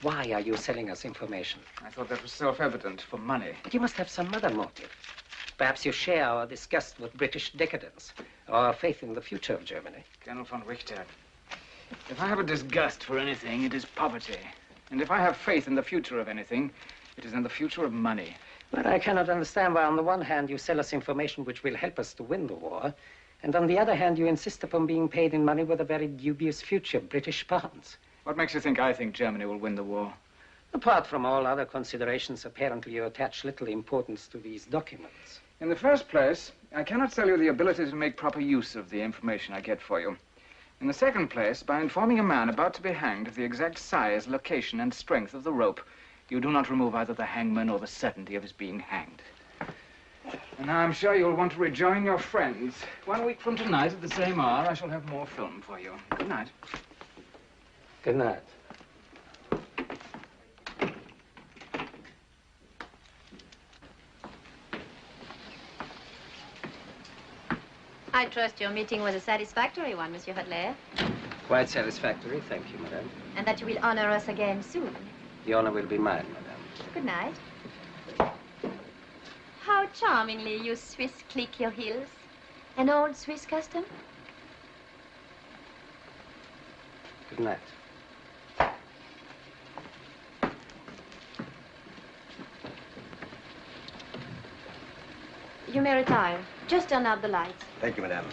Why are you selling us information? I thought that was self-evident, for money. But you must have some other motive. Perhaps you share our disgust with British decadence, or our faith in the future of Germany. Colonel von Richter, if I have a disgust for anything, it is poverty. And if I have faith in the future of anything, it is in the future of money. But I cannot understand why, on the one hand, you sell us information which will help us to win the war, and on the other hand, you insist upon being paid in money with a very dubious future, British pounds. What makes you think I think Germany will win the war? Apart from all other considerations, apparently you attach little importance to these documents. In the first place, I cannot sell you the ability to make proper use of the information I get for you. In the second place, by informing a man about to be hanged of the exact size, location, and strength of the rope, you do not remove either the hangman or the certainty of his being hanged. And now I'm sure you'll want to rejoin your friends. 1 week from tonight, at the same hour, I shall have more film for you. Good night. Good night. I trust your meeting was a satisfactory one, Monsieur Hodler, Quite satisfactory, thank you, madame. and that you will honor us again soon. The honor will be mine, madame. Good night. How charmingly you Swiss click your heels. An old Swiss custom? Good night. You may retire. Just turn out the lights. Thank you, madame.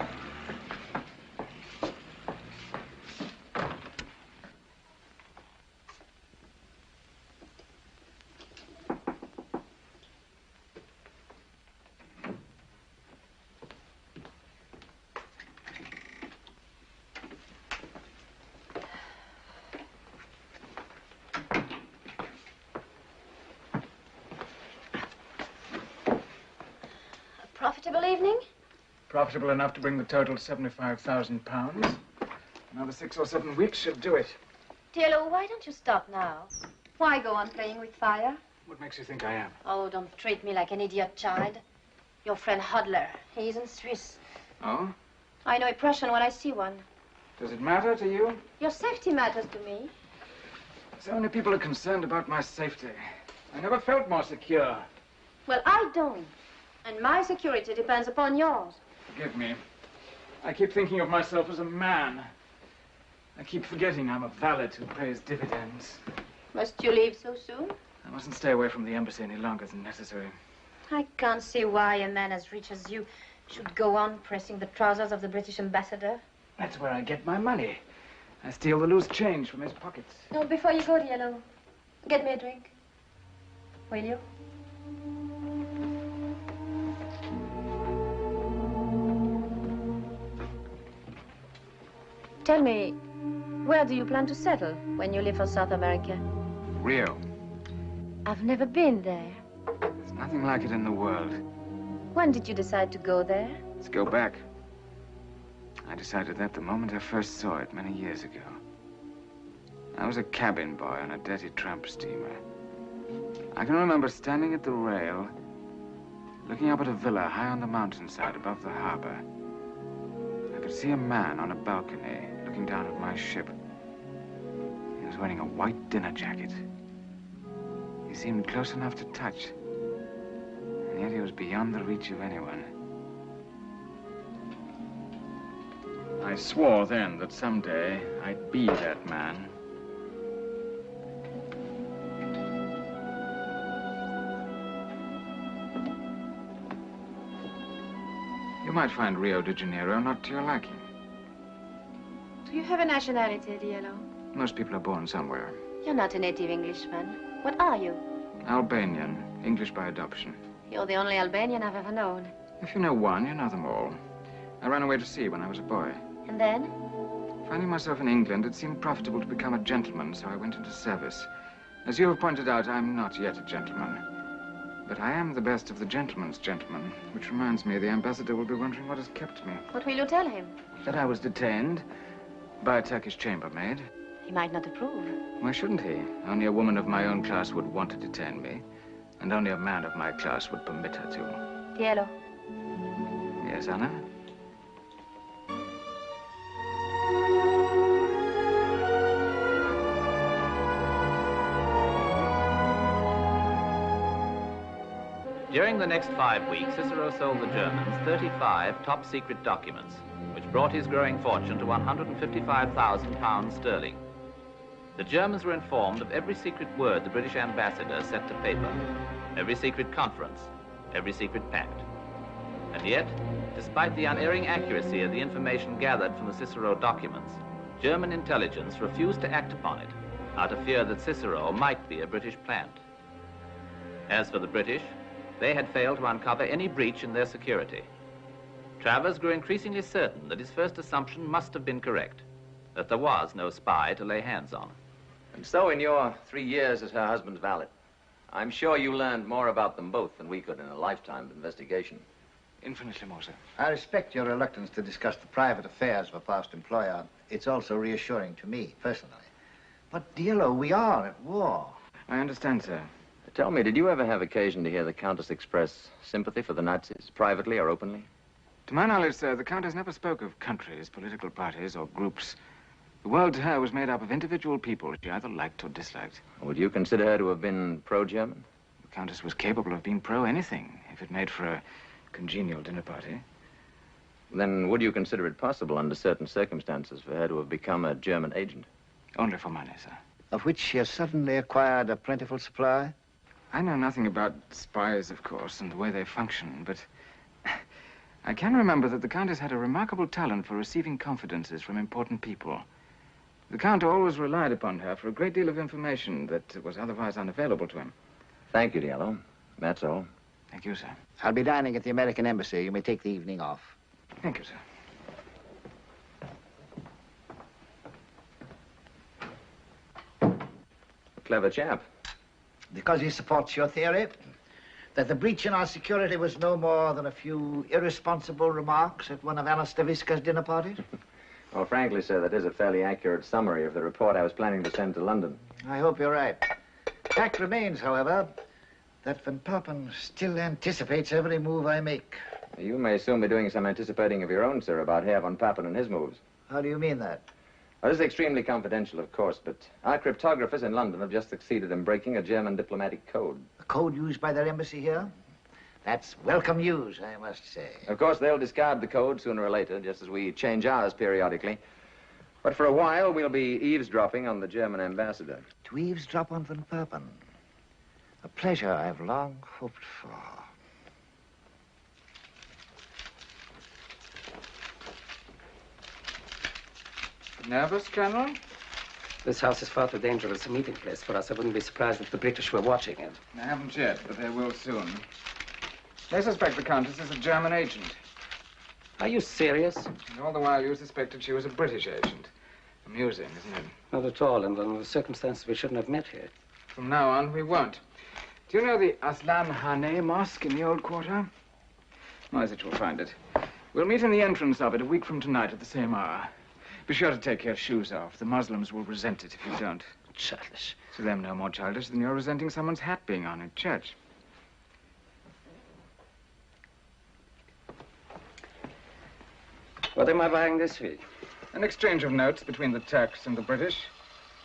Profitable evening? Profitable enough to bring the total to £75,000. Another 6 or 7 weeks should do it. Diallo, why don't you stop now? Why go on playing with fire? What makes you think I am? Oh, don't treat me like an idiot child. Your friend Hodler, he's in Swiss. Oh? I know a Prussian when I see one. Does it matter to you? Your safety matters to me. So many people are concerned about my safety. I never felt more secure. Well, I don't. And my security depends upon yours. Forgive me. I keep thinking of myself as a man. I keep forgetting I'm a valet who pays dividends. Must you leave so soon? I mustn't stay away from the embassy any longer than necessary. I can't see why a man as rich as you should go on pressing the trousers of the British ambassador. That's where I get my money. I steal the loose change from his pockets. No, before you go, Diallo, get me a drink. Will you? Tell me, where do you plan to settle when you leave for South America? Rio. I've never been there. There's nothing like it in the world. When did you decide to go there? Let's go back. I decided that the moment I first saw it many years ago. I was a cabin boy on a dirty tramp steamer. I can remember standing at the rail, looking up at a villa high on the mountainside above the harbor. I could see a man on a balcony looking down at my ship. He was wearing a white dinner jacket. He seemed close enough to touch, and yet he was beyond the reach of anyone. I swore then that someday I'd be that man. You might find Rio de Janeiro not to your liking. Do you have a nationality, Diallo? Most people are born somewhere. You're not a native Englishman. What are you? Albanian, English by adoption. You're the only Albanian I've ever known. If you know one, you know them all. I ran away to sea when I was a boy. And then? Finding myself in England, it seemed profitable to become a gentleman, so I went into service. As you have pointed out, I'm not yet a gentleman. But I am the best of the gentleman's gentlemen, which reminds me the ambassador will be wondering what has kept me. What will you tell him? That I was detained by a Turkish chambermaid. He might not approve. Why shouldn't he? Only a woman of my own class would want to detain me, and only a man of my class would permit her to. Diallo. Yes, Anna? During the next 5 weeks, Cicero sold the Germans 35 top-secret documents, which brought his growing fortune to £155,000 sterling. The Germans were informed of every secret word the British ambassador set to paper, every secret conference, every secret pact. And yet, despite the unerring accuracy of the information gathered from the Cicero documents, German intelligence refused to act upon it, out of fear that Cicero might be a British plant. As for the British, they had failed to uncover any breach in their security. Travers grew increasingly certain that his first assumption must have been correct, that there was no spy to lay hands on. And so in your 3 years as her husband's valet, I'm sure you learned more about them both than we could in a lifetime of investigation. Infinitely more, sir. I respect your reluctance to discuss the private affairs of a past employer. It's also reassuring to me, personally. But, Diallo, we are at war. I understand, sir. Tell me, did you ever have occasion to hear the Countess express sympathy for the Nazis, privately or openly? To my knowledge, sir, the Countess never spoke of countries, political parties, or groups. The world to her was made up of individual people she either liked or disliked. Would you consider her to have been pro-German? The Countess was capable of being pro-anything, if it made for a congenial dinner party. Then would you consider it possible, under certain circumstances, for her to have become a German agent? Only for money, sir. Of which she has suddenly acquired a plentiful supply? I know nothing about spies, of course, and the way they function, but I can remember that the Countess had a remarkable talent for receiving confidences from important people. The Count always relied upon her for a great deal of information that was otherwise unavailable to him. Thank you, Diallo. That's all. Thank you, sir. I'll be dining at the American Embassy. You may take the evening off. Thank you, sir. A clever chap. Because he supports your theory? That the breach in our security was no more than a few irresponsible remarks at one of Alistair Visca's dinner parties? Well, frankly, sir, that is a fairly accurate summary of the report I was planning to send to London. I hope you're right. Fact remains, however, that Van Papen still anticipates every move I make. You may soon be doing some anticipating of your own, sir, about Herr Van Papen and his moves. How do you mean that? Well, this is extremely confidential, of course, but our cryptographers in London have just succeeded in breaking a German diplomatic code. The code used by their embassy here? That's welcome news, I must say. Of course, they'll discard the code sooner or later, just as we change ours periodically. But for a while, we'll be eavesdropping on the German ambassador. To eavesdrop on Van Papen. A pleasure I've long hoped for. Nervous, Colonel? This house is far too dangerous a meeting place for us. I wouldn't be surprised if the British were watching it. They haven't yet, but they will soon. They suspect the countess is a German agent. Are you serious? And all the while you suspected she was a British agent. Amusing, isn't it? Not at all, and under the circumstances we shouldn't have met here. From now on, we won't. Do you know the Aslan Hane Mosque in the old quarter? Moyzisch will find it. We'll meet in the entrance of it a week from tonight at the same hour. Be sure to take your shoes off. The Muslims will resent it if you don't. Childish. To them, no more childish than you're resenting someone's hat being on in church. What am I buying this week? An exchange of notes between the Turks and the British.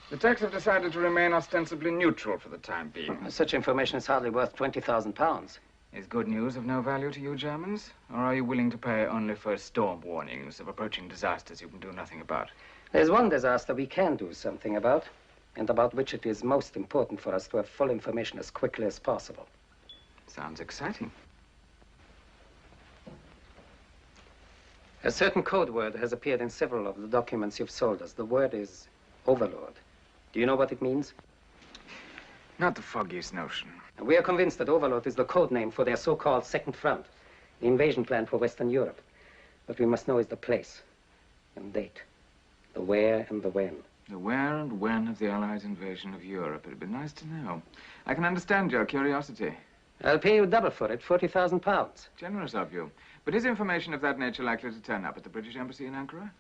The Turks have decided to remain ostensibly neutral for the time being. Such information is hardly worth £20,000. Is good news of no value to you Germans? Or are you willing to pay only for storm warnings of approaching disasters you can do nothing about? There's one disaster we can do something about, and about which it is most important for us to have full information as quickly as possible. Sounds exciting. A certain code word has appeared in several of the documents you've sold us. The word is Overlord. Do you know what it means? Not the foggiest notion. We are convinced that Overlord is the code name for their so-called Second Front, the invasion plan for Western Europe. What we must know is the place and date, the where and the when. The where and when of the Allies' invasion of Europe. It'd be nice to know. I can understand your curiosity. I'll pay you double for it, £40,000. Generous of you. But is information of that nature likely to turn up at the British Embassy in Ankara?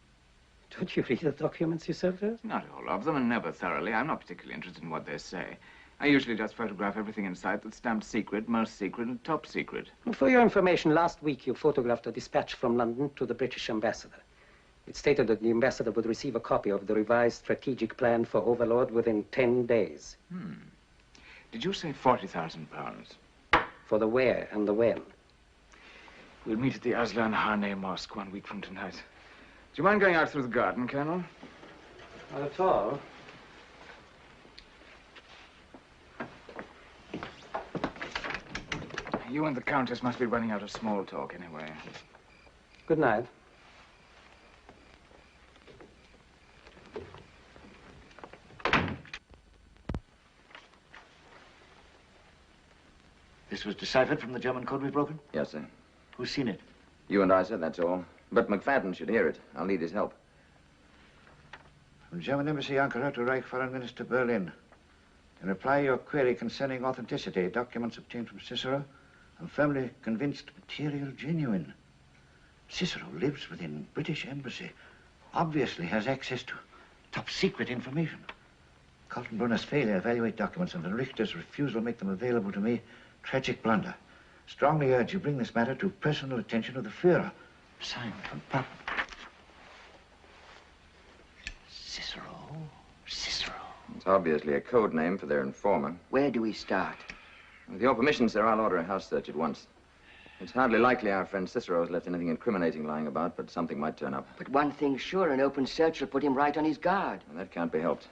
Don't you read the documents you served us? Not all of them, and never thoroughly. I'm not particularly interested in what they say. I usually just photograph everything in sight that's stamped secret, most secret, and top secret. And for your information, last week you photographed a dispatch from London to the British ambassador. It stated that the ambassador would receive a copy of the revised strategic plan for Overlord within 10 days. Did you say £40,000? For the where and the when. We'll meet at the Aslan Hane Mosque 1 week from tonight. Do you mind going out through the garden, Colonel? Not at all. You and the countess must be running out of small talk anyway. Good night. This was deciphered from the German code we've broken? Yes, sir. Who's seen it? You and I, sir, that's all. But McFadden should hear it. I'll need his help. From German Embassy, Ankara, to Reich Foreign Minister, Berlin. In reply to your query concerning authenticity, documents obtained from Cicero, I'm firmly convinced material genuine. Cicero lives within British Embassy, obviously has access to top secret information. Kaltenbrunner's failure to evaluate documents and Van Richter's refusal to make them available to me, tragic blunder. Strongly urge you bring this matter to personal attention of the Führer. Signed, Van Papen. Cicero. It's obviously a code name for their informer. Where do we start? With your permission, sir, I'll order a house search at once. It's hardly likely our friend Cicero has left anything incriminating lying about, but something might turn up. But one thing's sure, an open search will put him right on his guard. And that can't be helped.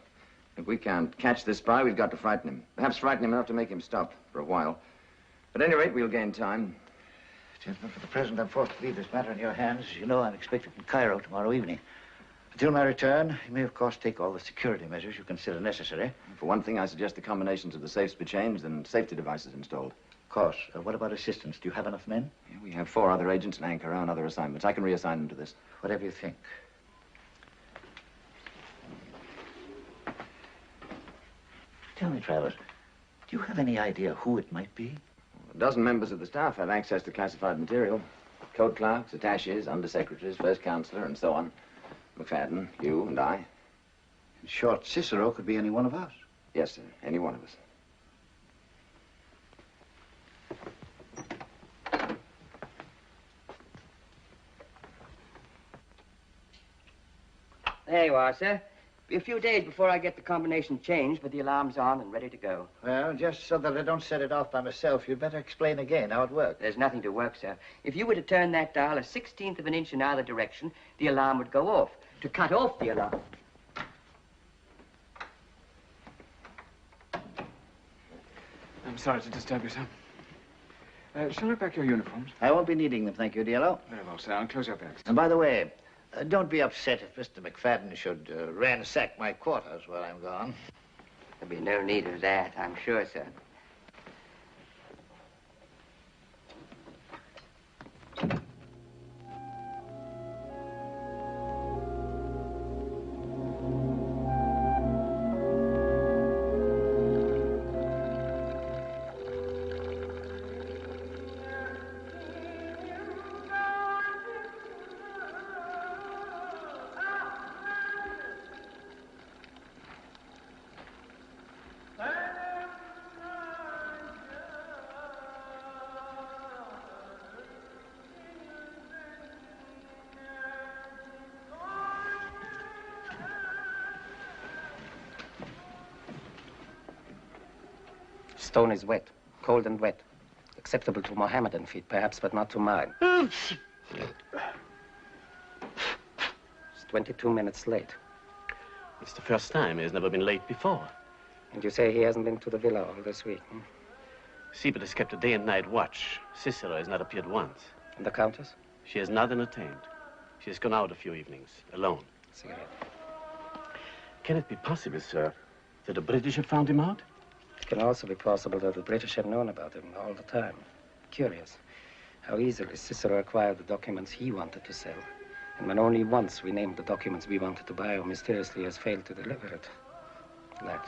If we can't catch this spy, we've got to frighten him. Perhaps frighten him enough to make him stop for a while. At any rate, we'll gain time. Gentlemen, for the present, I'm forced to leave this matter in your hands. As you know, I'm expected in Cairo tomorrow evening. Until my return, you may, of course, take all the security measures you consider necessary. For one thing, I suggest the combinations of the safes be changed and safety devices installed. Of course. What about assistance? Do you have enough men? Yeah, we have 4 other agents in Ankara on other assignments. I can reassign them to this. Whatever you think. Tell me, Travers, do you have any idea who it might be? A dozen members of the staff have access to classified material. Code clerks, attaches, undersecretaries, first counselor, and so on. McFadden, you, and I. In short, Cicero could be any one of us. Yes, sir. Any one of us. There you are, sir. Be a few days before I get the combination changed, but the alarm's on and ready to go. Well, just so that I don't set it off by myself, you'd better explain again how it works. There's nothing to work, sir. If you were to turn that dial a 1/16 of an inch in either direction, the alarm would go off. To cut off the alarm... I'm sorry to disturb you, sir. Shall I pack your uniforms? I won't be needing them, thank you, Diallo. Very well, sir. I'll close your bags. And by the way, don't be upset if Mr. McFadden should ransack my quarters while I'm gone. There'll be no need of that, I'm sure, sir. Stone is wet, cold and wet. Acceptable to Mohammedan feet, perhaps, but not to mine. It's 22 minutes late. It's the first time. He has never been late before. And you say he hasn't been to the villa all this week, hmm? Siebert has kept a day and night watch. Cicero has not appeared once. And the countess? She has not entertained. She has gone out a few evenings, alone. Cigarette. Can it be possible, sir, that the British have found him out? It can also be possible that the British have known about him all the time. Curious how easily Cicero acquired the documents he wanted to sell. And when only once we named the documents we wanted to buy, or mysteriously has failed to deliver it. That.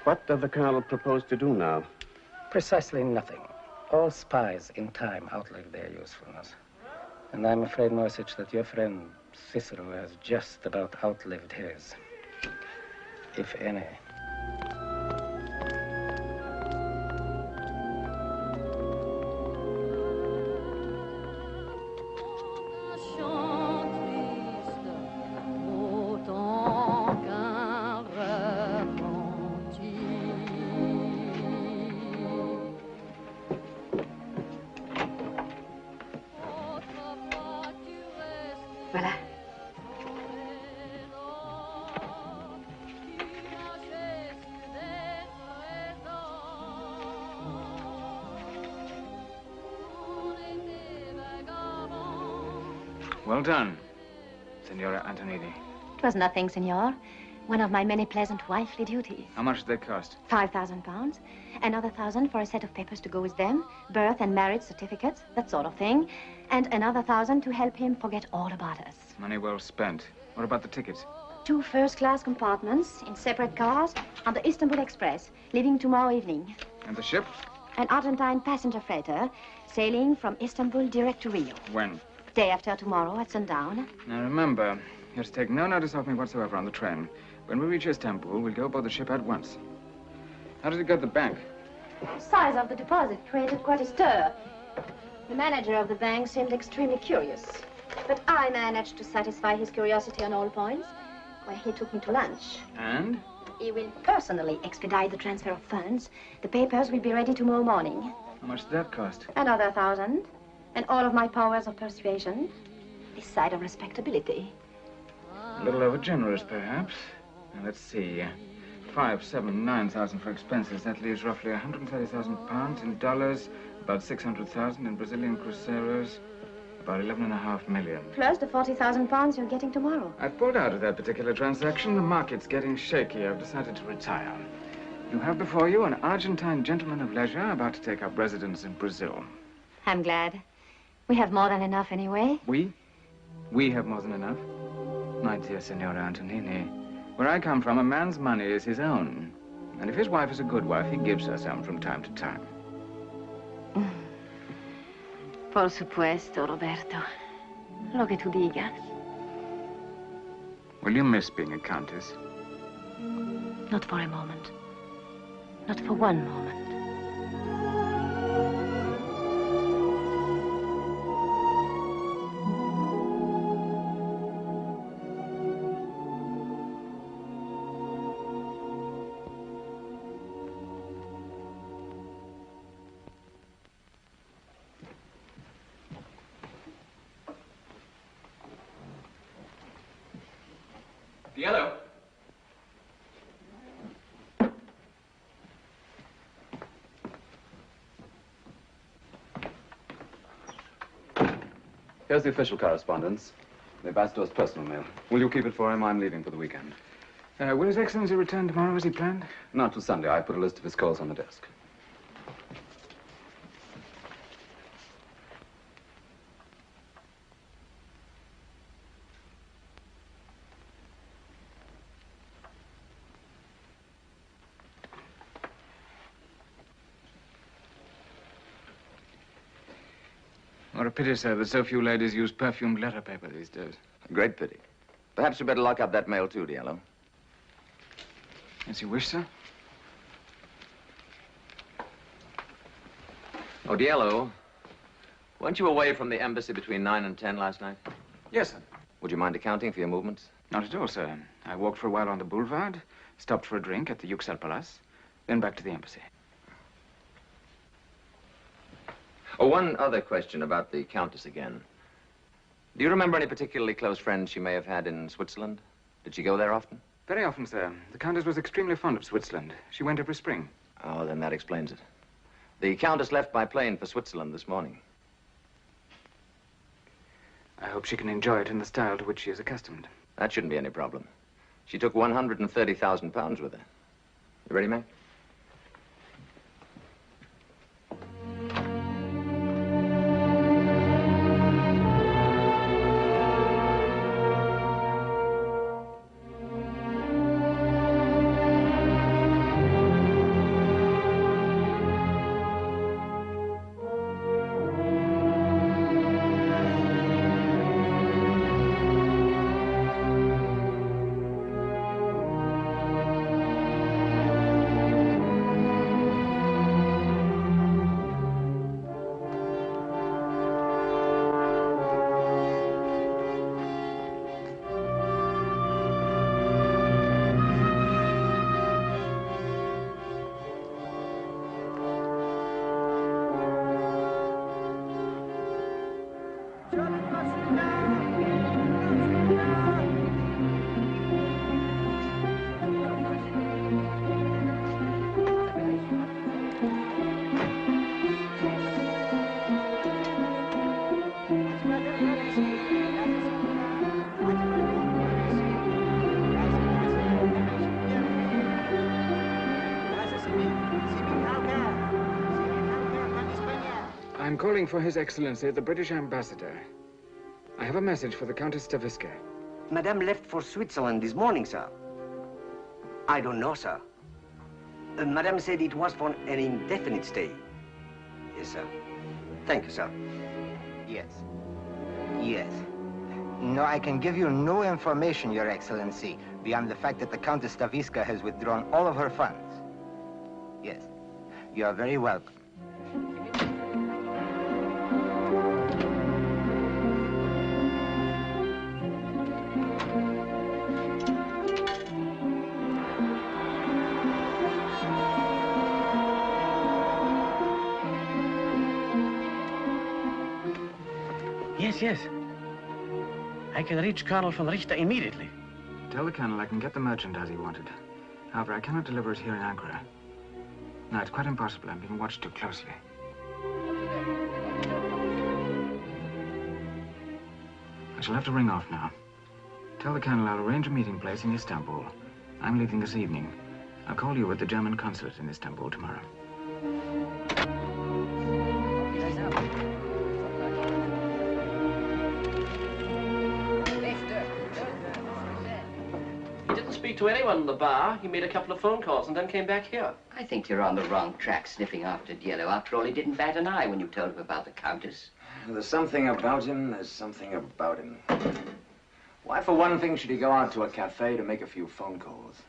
What does the colonel propose to do now? Precisely nothing. All spies in time outlive their usefulness. And I'm afraid, Moyzisch, that your friend Cicero has just about outlived his. If any. Well done, Signora Antonini. It was nothing, Signor. One of my many pleasant wifely duties. How much did they cost? £5,000. Another 1,000 for a set of papers to go with them. Birth and marriage certificates, that sort of thing. And another 1,000 to help him forget all about us. Money well spent. What about the tickets? 2 first-class compartments in separate cars on the Istanbul Express, leaving tomorrow evening. And the ship? An Argentine passenger freighter sailing from Istanbul direct to Rio. When? Day after tomorrow at sundown. Now remember, you have to take no notice of me whatsoever on the train. When we reach Istanbul, we'll go aboard the ship at once. How did it go to the bank? The size of the deposit created quite a stir. The manager of the bank seemed extremely curious. But I managed to satisfy his curiosity on all points when he took me to lunch. And? He will personally expedite the transfer of funds. The papers will be ready tomorrow morning. How much did that cost? Another 1,000. And all of my powers of persuasion. This side of respectability. A little over generous, perhaps. Now, let's see. 5, 7, 9,000 for expenses. That leaves roughly 130,000 pounds in dollars, about 600,000 in Brazilian cruzeros, about 11.5 million. Plus the 40,000 pounds you're getting tomorrow. I've pulled out of that particular transaction. The market's getting shaky. I've decided to retire. You have before you an Argentine gentleman of leisure about to take up residence in Brazil. I'm glad. We have more than enough anyway. We? We have more than enough? My dear Signora Antonini, where I come from, a man's money is his own. And if his wife is a good wife, he gives her some from time to time. Por supuesto, Roberto. Lo que tú digas. Will you miss being a countess? Not for a moment. Not for one moment. Hello. Here's the official correspondence. The ambassador's personal mail. Will you keep it for him? I'm leaving for the weekend. Will His Excellency return tomorrow as he planned? Not till Sunday. I put a list of his calls on the desk. What a pity, sir, that so few ladies use perfumed letter paper these days. A great pity. Perhaps you better lock up that mail too, Diallo. As you wish, sir. Oh, Diallo, weren't you away from the embassy between 9 and 10 last night? Yes, sir. Would you mind accounting for your movements? Not at all, sir. I walked for a while on the boulevard, stopped for a drink at the Yüksel Palace, then back to the embassy. Oh, one other question about the countess again. Do you remember any particularly close friends she may have had in Switzerland? Did she go there often? Very often, sir. The Countess was extremely fond of Switzerland. She went every spring. Oh, then that explains it. The Countess left by plane for Switzerland this morning. I hope she can enjoy it in the style to which she is accustomed. That shouldn't be any problem. She took 130,000 pounds with her. You ready, Mac? I'm calling for His Excellency, the British ambassador. I have a message for the Countess Stavisca. Madame left for Switzerland this morning, sir. I don't know, sir. Madame said it was for an indefinite stay. Yes, sir. Thank you, sir. Yes. Yes. No, I can give you no information, Your Excellency, beyond the fact that the Countess Stavisca has withdrawn all of her funds. Yes. You are very welcome. Yes. I can reach Colonel von Richter immediately. Tell the Colonel I can get the merchandise he wanted. However, I cannot deliver it here in Ankara. No, it's quite impossible. I'm being watched too closely. I shall have to ring off now. Tell the Colonel I'll arrange a meeting place in Istanbul. I'm leaving this evening. I'll call you at the German consulate in Istanbul tomorrow. To anyone in the bar. He made a couple of phone calls and then came back here. I think you're on the wrong track sniffing after Diallo. After all, he didn't bat an eye when you told him about the Countess. There's something about him, there's something about him. Why, for one thing, should he go out to a cafe to make a few phone calls?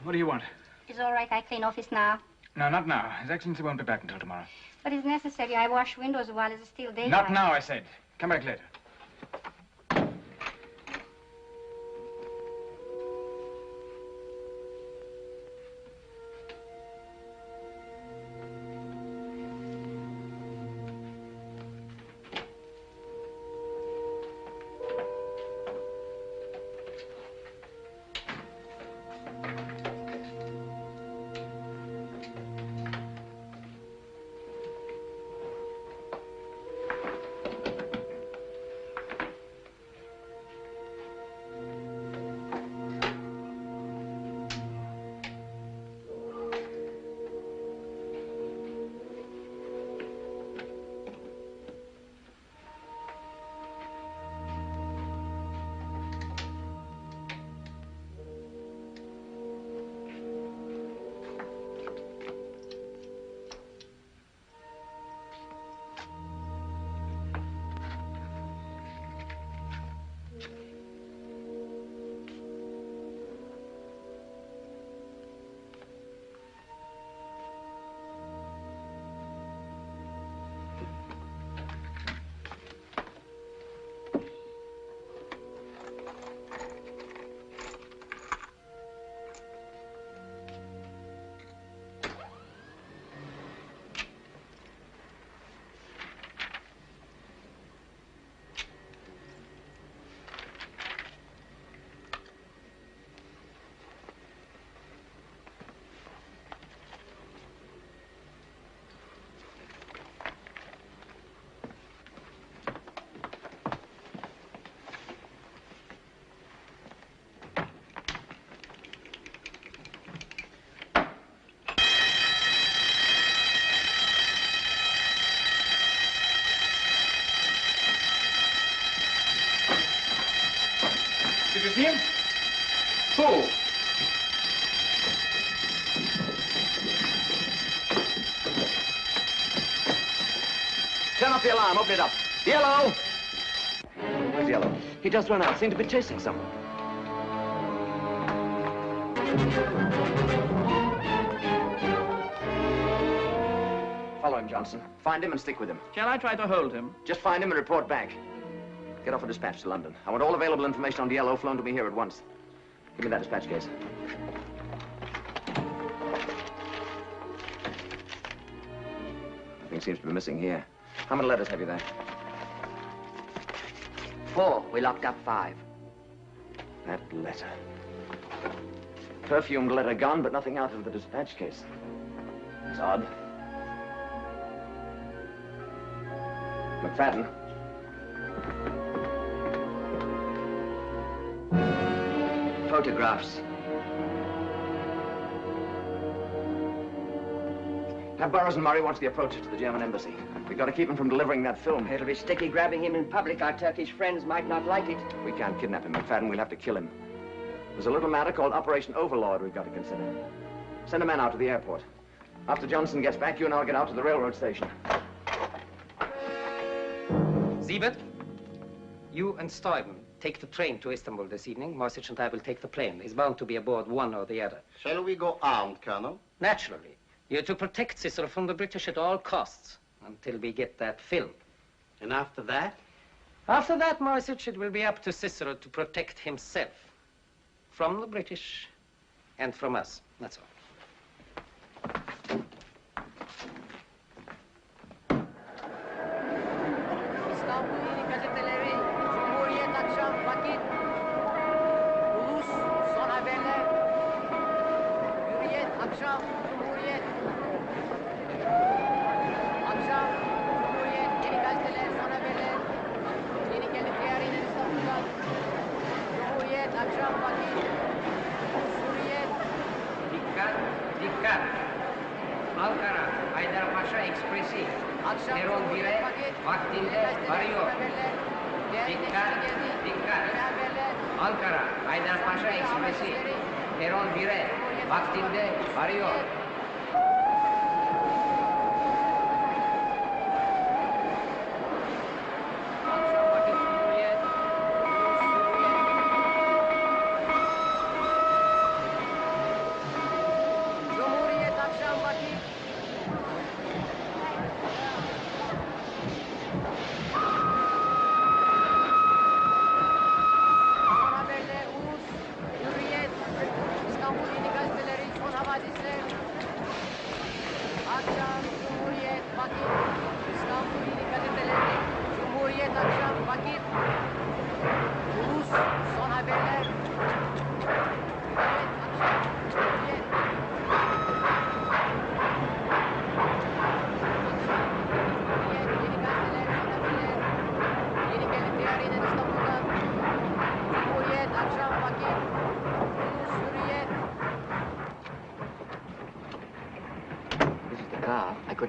What do you want? It's all right, I clean office now. No, not now. His Excellency won't be back until tomorrow. But it's necessary. I wash windows while it's still daylight. Not now, I said. Come back later. you see him? Who? Turn off the alarm. Open it up. Yellow! Where's Yellow? He just run out. Seemed to be chasing someone. Follow him, Johnson. Find him and stick with him. Shall I try to hold him? Just find him and report back. Get off a dispatch to London. I want all available information on Yellow flown to me here at once. Give me that dispatch case. Nothing seems to be missing here. How many letters have you there? 4. We locked up 5. That letter. Perfumed letter gone, but nothing out of the dispatch case. It's odd. McFadden. Photographs. Have Burroughs and Murray watch the approaches to the German embassy. We've got to keep him from delivering that film. It'll be sticky grabbing him in public. Our Turkish friends might not like it. We can't kidnap him, McFadden. We'll have to kill him. There's a little matter called Operation Overlord we've got to consider. Send a man out to the airport. After Johnson gets back, you and I'll get out to the railroad station. Siebert, you and Stuyven take the train to Istanbul this evening. Moyzisch and I will take the plane. He's bound to be aboard one or the other. Shall we go armed, Colonel? Naturally. You're to protect Cicero from the British at all costs until we get that film. And after that? After that, Moyzisch, it will be up to Cicero to protect himself from the British and from us. That's all. Ankara, Haydarpaşa Ekspresi. Peron 1'e vaktinde varıyor. Dikkat, dikkat. Ankara, Haydarpaşa Ekspresi. Peron 1'e vaktinde varıyor.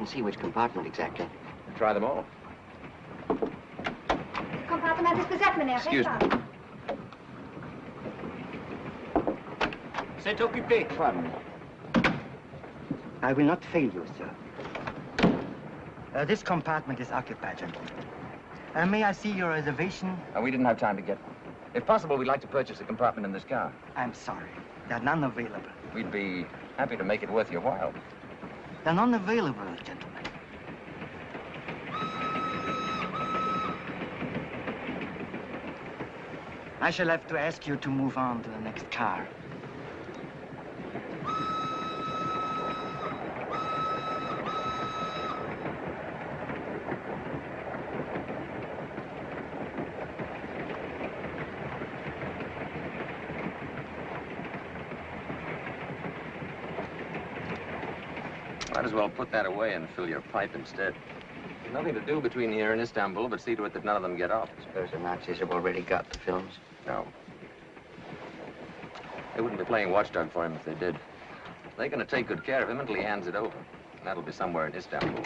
See which compartment exactly. Try them all. Compartiment is beset, meneer. Excuse me. C'est occupé. Pardon. I will not fail you, sir. This compartment is occupied, gentlemen. May I see your reservation? We didn't have time to get one. If possible, we'd like to purchase a compartment in this car. I'm sorry. There are none available. We'd be happy to make it worth your while. They're none available, gentlemen. I shall have to ask you to move on to the next car. Might as well put that away and fill your pipe instead. There's nothing to do between here and Istanbul but see to it that none of them get off. I suppose the Nazis have already got the films. No. They wouldn't be playing watchdog for him if they did. They're going to take good care of him until he hands it over. And that'll be somewhere in Istanbul.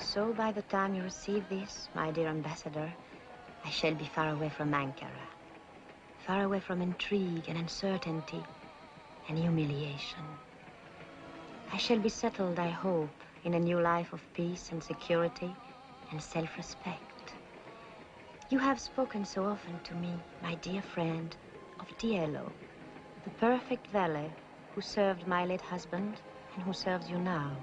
And so by the time you receive this, my dear ambassador, I shall be far away from Ankara. Far away from intrigue and uncertainty and humiliation. I shall be settled, I hope, in a new life of peace and security and self-respect. You have spoken so often to me, my dear friend, of Diello, the perfect valet who served my late husband and who serves you now.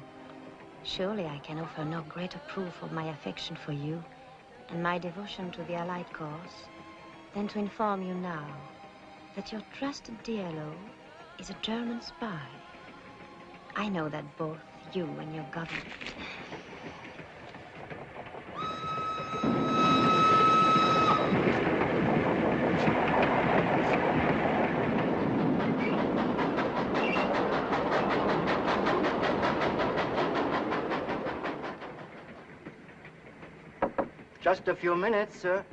Surely I can offer no greater proof of my affection for you and my devotion to the Allied cause than to inform you now that your trusted Diello is a German spy. I know that both you and your government... Just a few minutes, sir.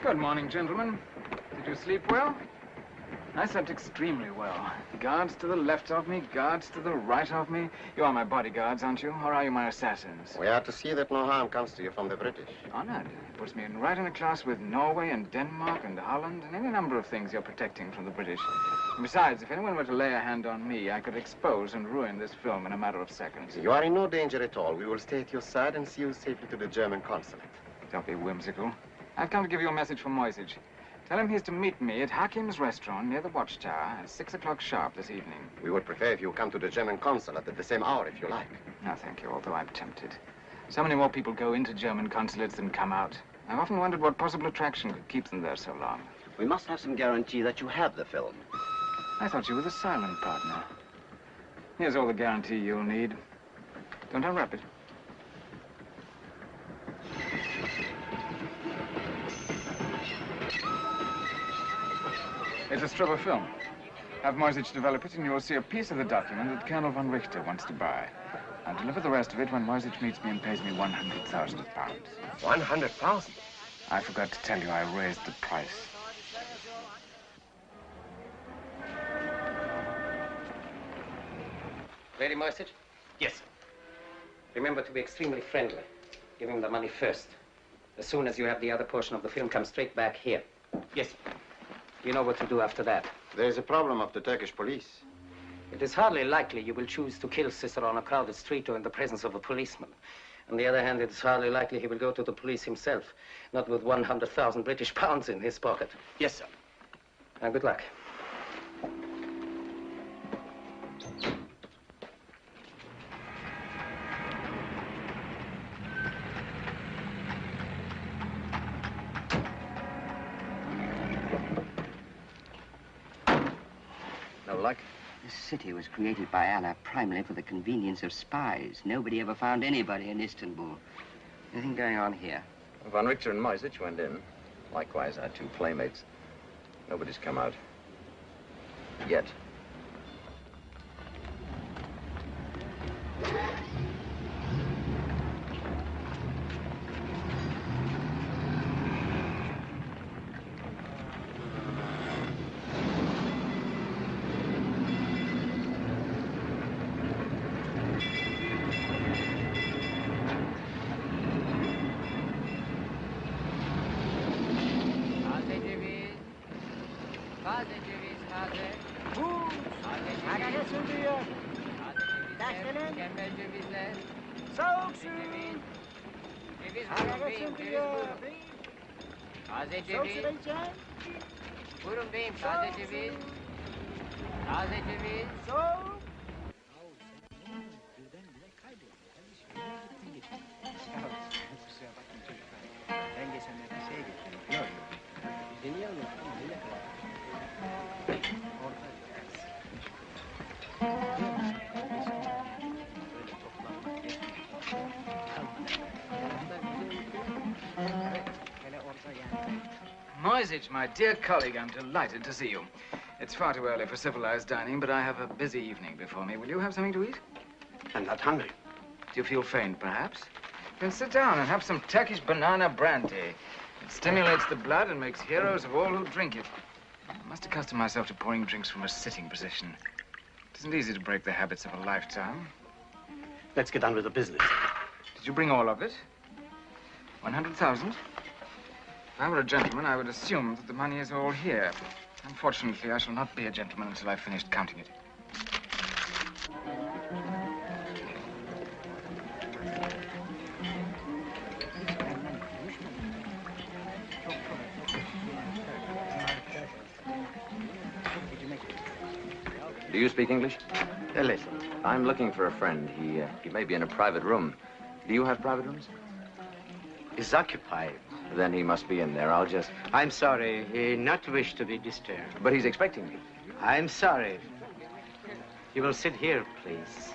Good morning, gentlemen. Did you sleep well? I slept extremely well. Guards to the left of me, guards to the right of me. You are my bodyguards, aren't you? Or are you my assassins? We are to see that no harm comes to you from the British. Honored. It puts me right in a class with Norway and Denmark and Holland and any number of things you're protecting from the British. And besides, if anyone were to lay a hand on me, I could expose and ruin this film in a matter of seconds. You are in no danger at all. We will stay at your side and see you safely to the German consulate. Don't be whimsical. I've come to give you a message from Moyzisch. Tell him he's to meet me at Hakim's restaurant near the Watchtower at 6 o'clock sharp this evening. We would prefer if you come to the German consulate at the same hour, if you like. No, thank you, although I'm tempted. So many more people go into German consulates than come out. I've often wondered what possible attraction could keep them there so long. We must have some guarantee that you have the film. I thought you were the silent partner. Here's all the guarantee you'll need. Don't unwrap it. It's a strip of film. Have Moyzisch develop it, and you'll see a piece of the document that Colonel von Richter wants to buy. I'll deliver the rest of it when Moyzisch meets me and pays me 100,000 pounds. 100,000? I forgot to tell you I raised the price. Ready, Moyzisch? Yes, sir. Remember to be extremely friendly. Give him the money first. As soon as you have the other portion of the film, come straight back here. Yes, sir. You know what to do after that. There is a problem of the Turkish police. It is hardly likely you will choose to kill Cicero on a crowded street or in the presence of a policeman. On the other hand, it is hardly likely he will go to the police himself, not with 100,000 British pounds in his pocket. Yes, sir. Now, good luck. No luck? This city was created by Allah primarily for the convenience of spies. Nobody ever found anybody in Istanbul. Anything going on here? Von Richter and Moyzisch went in. Likewise, our two playmates. Nobody's come out. Yet. Taze ceviz. Buyurun beyim, taze ceviz. Taze ceviz. Ben geçenlerde şeye gittim. Yok. Dinliyorum ya. Dinle kadar. Moyzisch, my dear colleague, I'm delighted to see you. It's far too early for civilized dining, but I have a busy evening before me. Will you have something to eat? I'm not hungry. Do you feel faint, perhaps? Then sit down and have some Turkish banana brandy. It stimulates the blood and makes heroes of all who drink it. I must accustom myself to pouring drinks from a sitting position. It isn't easy to break the habits of a lifetime. Let's get on with the business. Did you bring all of it? 100,000? If I were a gentleman, I would assume that the money is all here. Unfortunately, I shall not be a gentleman until I've finished counting it. Do you speak English? A little. I'm looking for a friend. He may be in a private room. Do you have private rooms? Is occupied. Then he must be in there. I'll just... I'm sorry. He not wish to be disturbed. But he's expecting me. I'm sorry. You will sit here, please.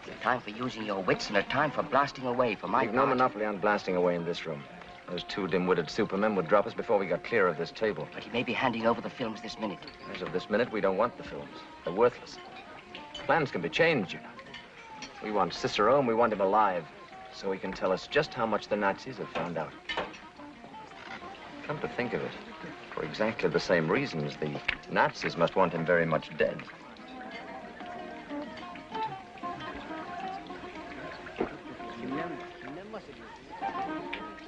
A time for using your wits and a time for blasting away for my We've no monopoly on blasting away in this room. Those two dim-witted supermen would drop us before we got clear of this table. But he may be handing over the films this minute. As of this minute, we don't want the films. They're worthless. Plans can be changed, you know. We want Cicero, and we want him alive, so he can tell us just how much the Nazis have found out. Come to think of it, for exactly the same reasons, the Nazis must want him very much dead.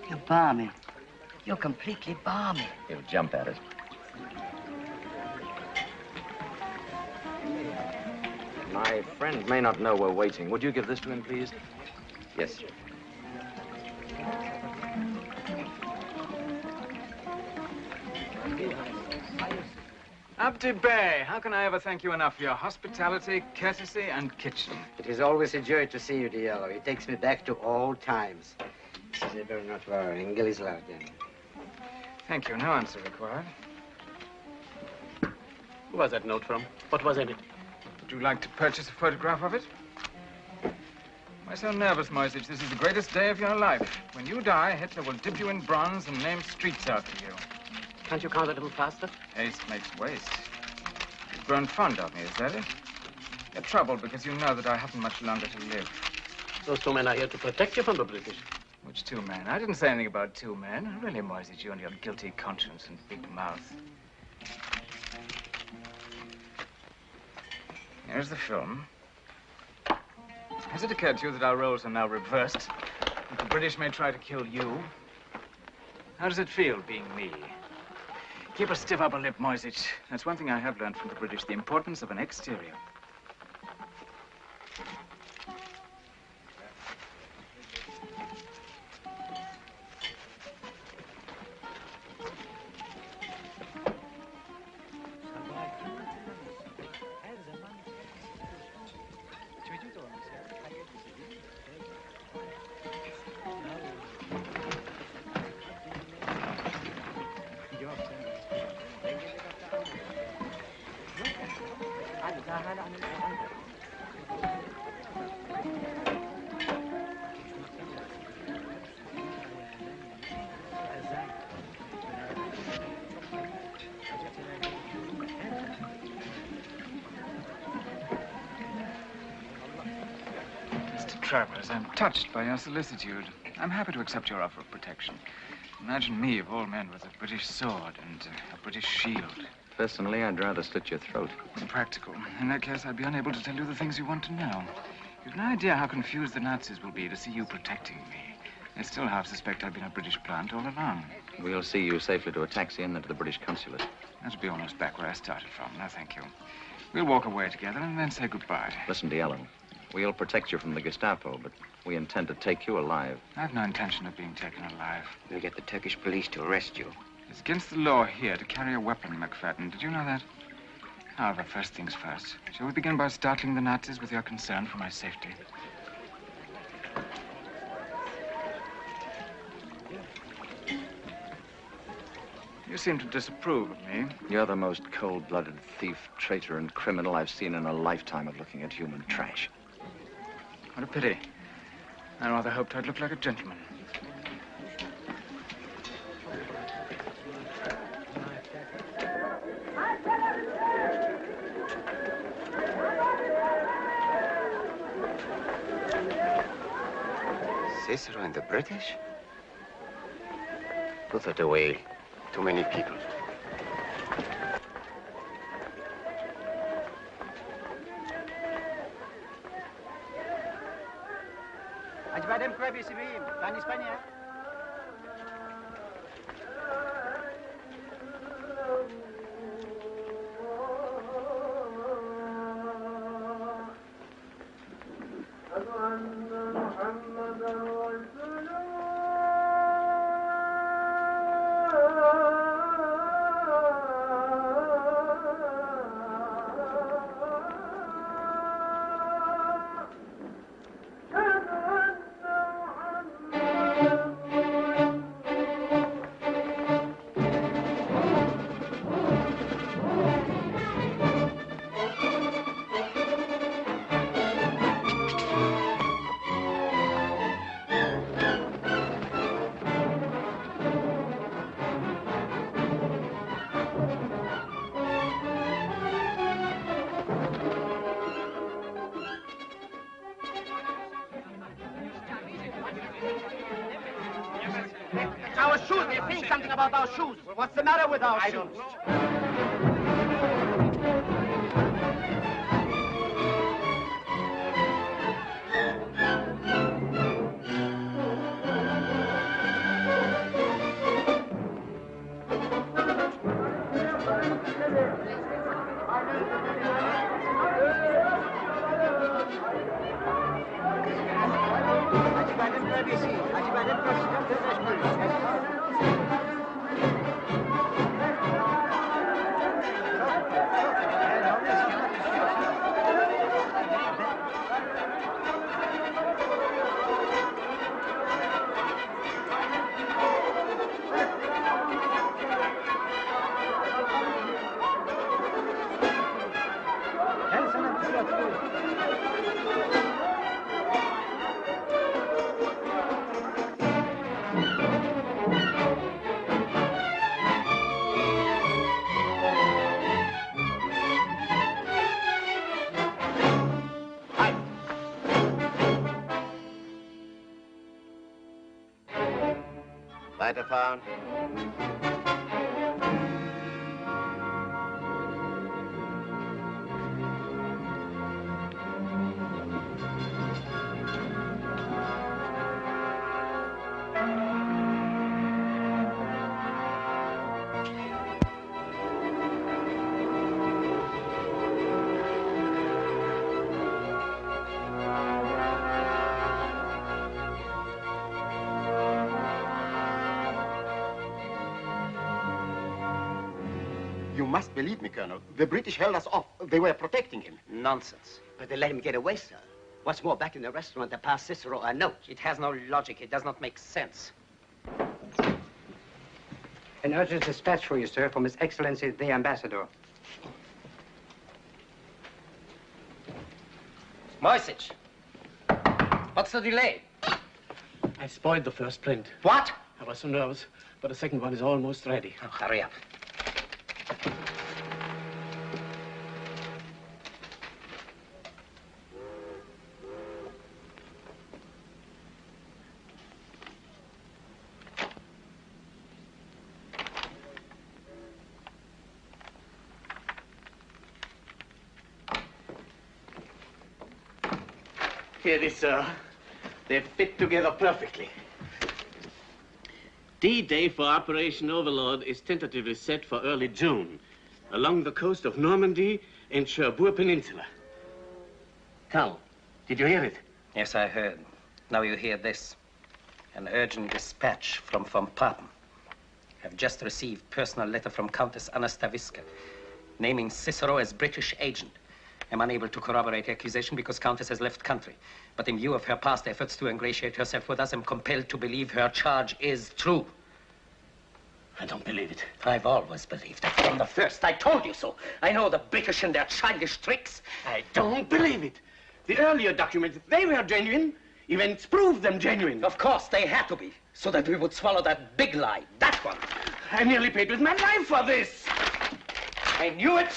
You're balmy. You're completely balmy. He'll jump at it. My friend may not know we're waiting. Would you give this to him, please? Yes. Abdi Bey, how can I ever thank you enough for your hospitality, courtesy, and kitchen? It is always a joy to see you, Diallo. It takes me back to old times. Size very not var. İngilizlerden. Thank you. No answer required. Who was that note from? What was in it? Would you like to purchase a photograph of it? Why so nervous, Moyzisch? This is the greatest day of your life. When you die, Hitler will dip you in bronze and name streets after you. Can't you count a little faster? Haste makes waste. You've grown fond of me, is that it? You're troubled because you know that I haven't much longer to live. Those two men are here to protect you from the British. Which two men? I didn't say anything about two men. Really, Moyzisch, you and your guilty conscience and big mouth. Here's the film. Has it occurred to you that our roles are now reversed? That the British may try to kill you? How does it feel, being me? Keep a stiff upper lip, Moyzisch. That's one thing I have learned from the British, the importance of an exterior. Travelers, I'm touched by your solicitude. I'm happy to accept your offer of protection. Imagine me, of all men, with a British sword and a British shield. Personally, I'd rather slit your throat. Impractical. In that case, I'd be unable to tell you the things you want to know. You've no idea how confused the Nazis will be to see you protecting me. They still half suspect I've been a British plant all along. We'll see you safely to a taxi and then to the British consulate. That'll be almost back where I started from. No, thank you. We'll walk away together and then say goodbye. Listen, Diallo. We'll protect you from the Gestapo, but we intend to take you alive. I've no intention of being taken alive. We'll get the Turkish police to arrest you. It's against the law here to carry a weapon, McFadden. Did you know that? However, first things first. Shall we begin by startling the Nazis with your concern for my safety? You seem to disapprove of me. You're the most cold-blooded thief, traitor, and criminal I've seen in a lifetime of looking at human trash. What a pity. I rather hoped I'd look like a gentleman. Cicero and the British? Put that away. Too many people. Our shoes. We're saying something about our shoes. Well, what's the matter with our shoes? Lighter found. You must believe me, Colonel. The British held us off. They were protecting him. Nonsense. But they let him get away, sir. What's more, back in the restaurant, they passed Cicero a note. It has no logic. It does not make sense. An urgent dispatch for you, sir, from His Excellency the Ambassador. Moyzisch. What's the delay? I spoiled the first print. What? I was so nervous, but the second one is almost ready. Oh, hurry up. Here it is, sir. They fit together perfectly. D-Day for Operation Overlord is tentatively set for early June, along the coast of Normandy and Cherbourg Peninsula. Carl, did you hear it? Yes, I heard. Now you hear this. An urgent dispatch from von Papen. I've just received personal letter from Countess Anastaviska, naming Cicero as British agent. I'm unable to corroborate the accusation because Countess has left country. But in view of her past efforts to ingratiate herself with us, I'm compelled to believe her charge is true. I don't believe it. I've always believed it from the first. I told you so. I know the British and their childish tricks. I don't believe it. The earlier documents, they were genuine. Events proved them genuine. Of course, they had to be, so that we would swallow that big lie, that one. I nearly paid with my life for this. I knew it.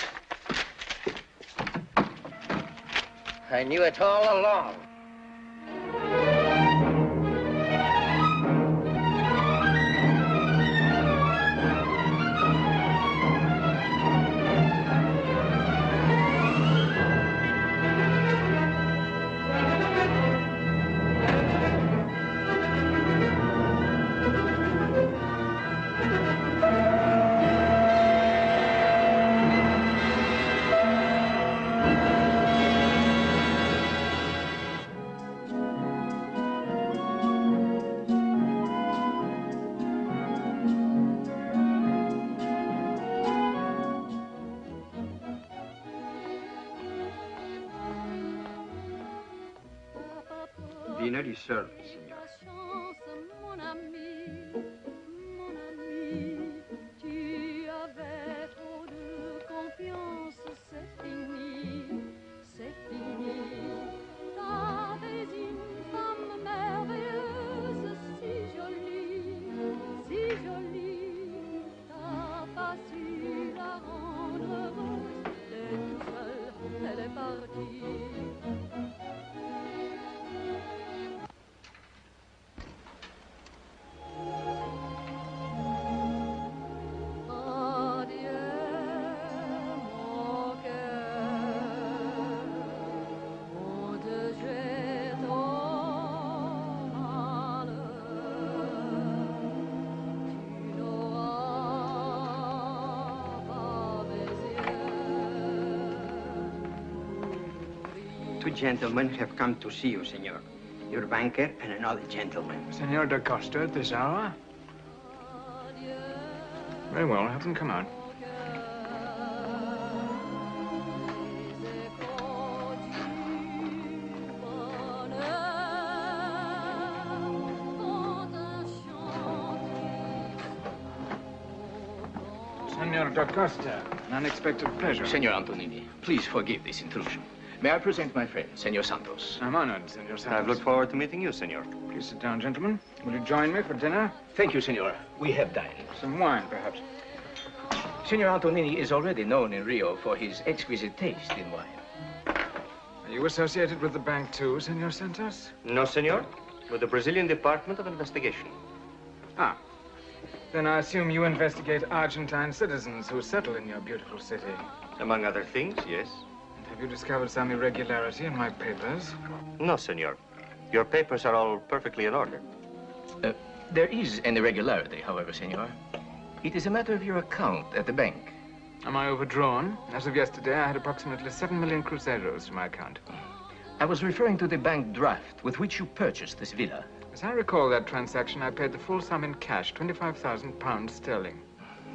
I knew it all along. Dinner is served, senor. Two gentlemen have come to see you, senor. Your banker and another gentleman. Senor da Costa at this hour? Very well, have them come out. Senor da Costa, an unexpected pleasure. Senor Antonini, please forgive this intrusion. May I present my friend, Senor Santos? I'm honored, Senor Santos. I've looked forward to meeting you, Senor. Please sit down, gentlemen. Will you join me for dinner? Thank you, Senor. We have dined. Some wine, perhaps. Senor Antonini is already known in Rio for his exquisite taste in wine. Are you associated with the bank too, Senor Santos? No, senor. With the Brazilian Department of Investigation. Ah. Then I assume you investigate Argentine citizens who settle in your beautiful city. Among other things, yes. Have you discovered some irregularity in my papers? No, senor. Your papers are all perfectly in order. There is an irregularity, however, senor. It is a matter of your account at the bank. Am I overdrawn? As of yesterday, I had approximately 7 million cruzeros to my account. I was referring to the bank draft with which you purchased this villa. As I recall that transaction, I paid the full sum in cash, 25,000 pounds sterling.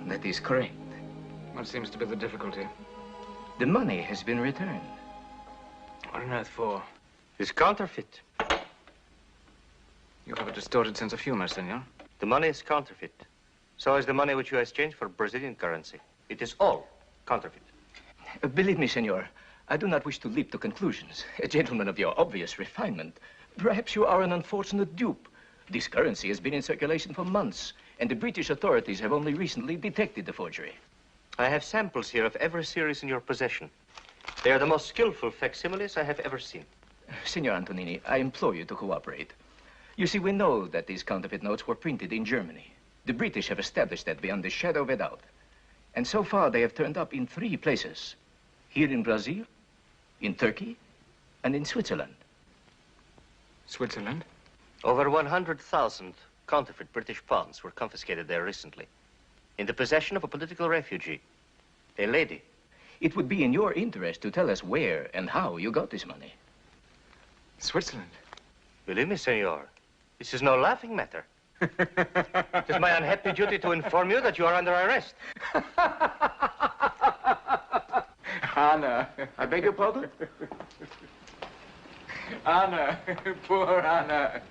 That is correct. What seems to be the difficulty? The money has been returned. What on earth for? It's counterfeit. You have a distorted sense of humor, senor. The money is counterfeit. So is the money which you exchanged for Brazilian currency. It is all counterfeit. Believe me, senor, I do not wish to leap to conclusions. A gentleman of your obvious refinement. Perhaps you are an unfortunate dupe. This currency has been in circulation for months, and the British authorities have only recently detected the forgery. I have samples here of every series in your possession. They are the most skillful facsimiles I have ever seen. Signor Antonini, I implore you to cooperate. You see, we know that these counterfeit notes were printed in Germany. The British have established that beyond the shadow of a doubt. And so far, they have turned up in 3 places. Here in Brazil, in Turkey, and in Switzerland. Switzerland? Over 100,000 counterfeit British pounds were confiscated there recently. In the possession of a political refugee, a lady. It would be in your interest to tell us where and how you got this money. Switzerland? Believe me, senor, this is no laughing matter. It is my unhappy duty to inform you that you are under arrest. Anna. I beg your pardon? Anna. Poor Anna.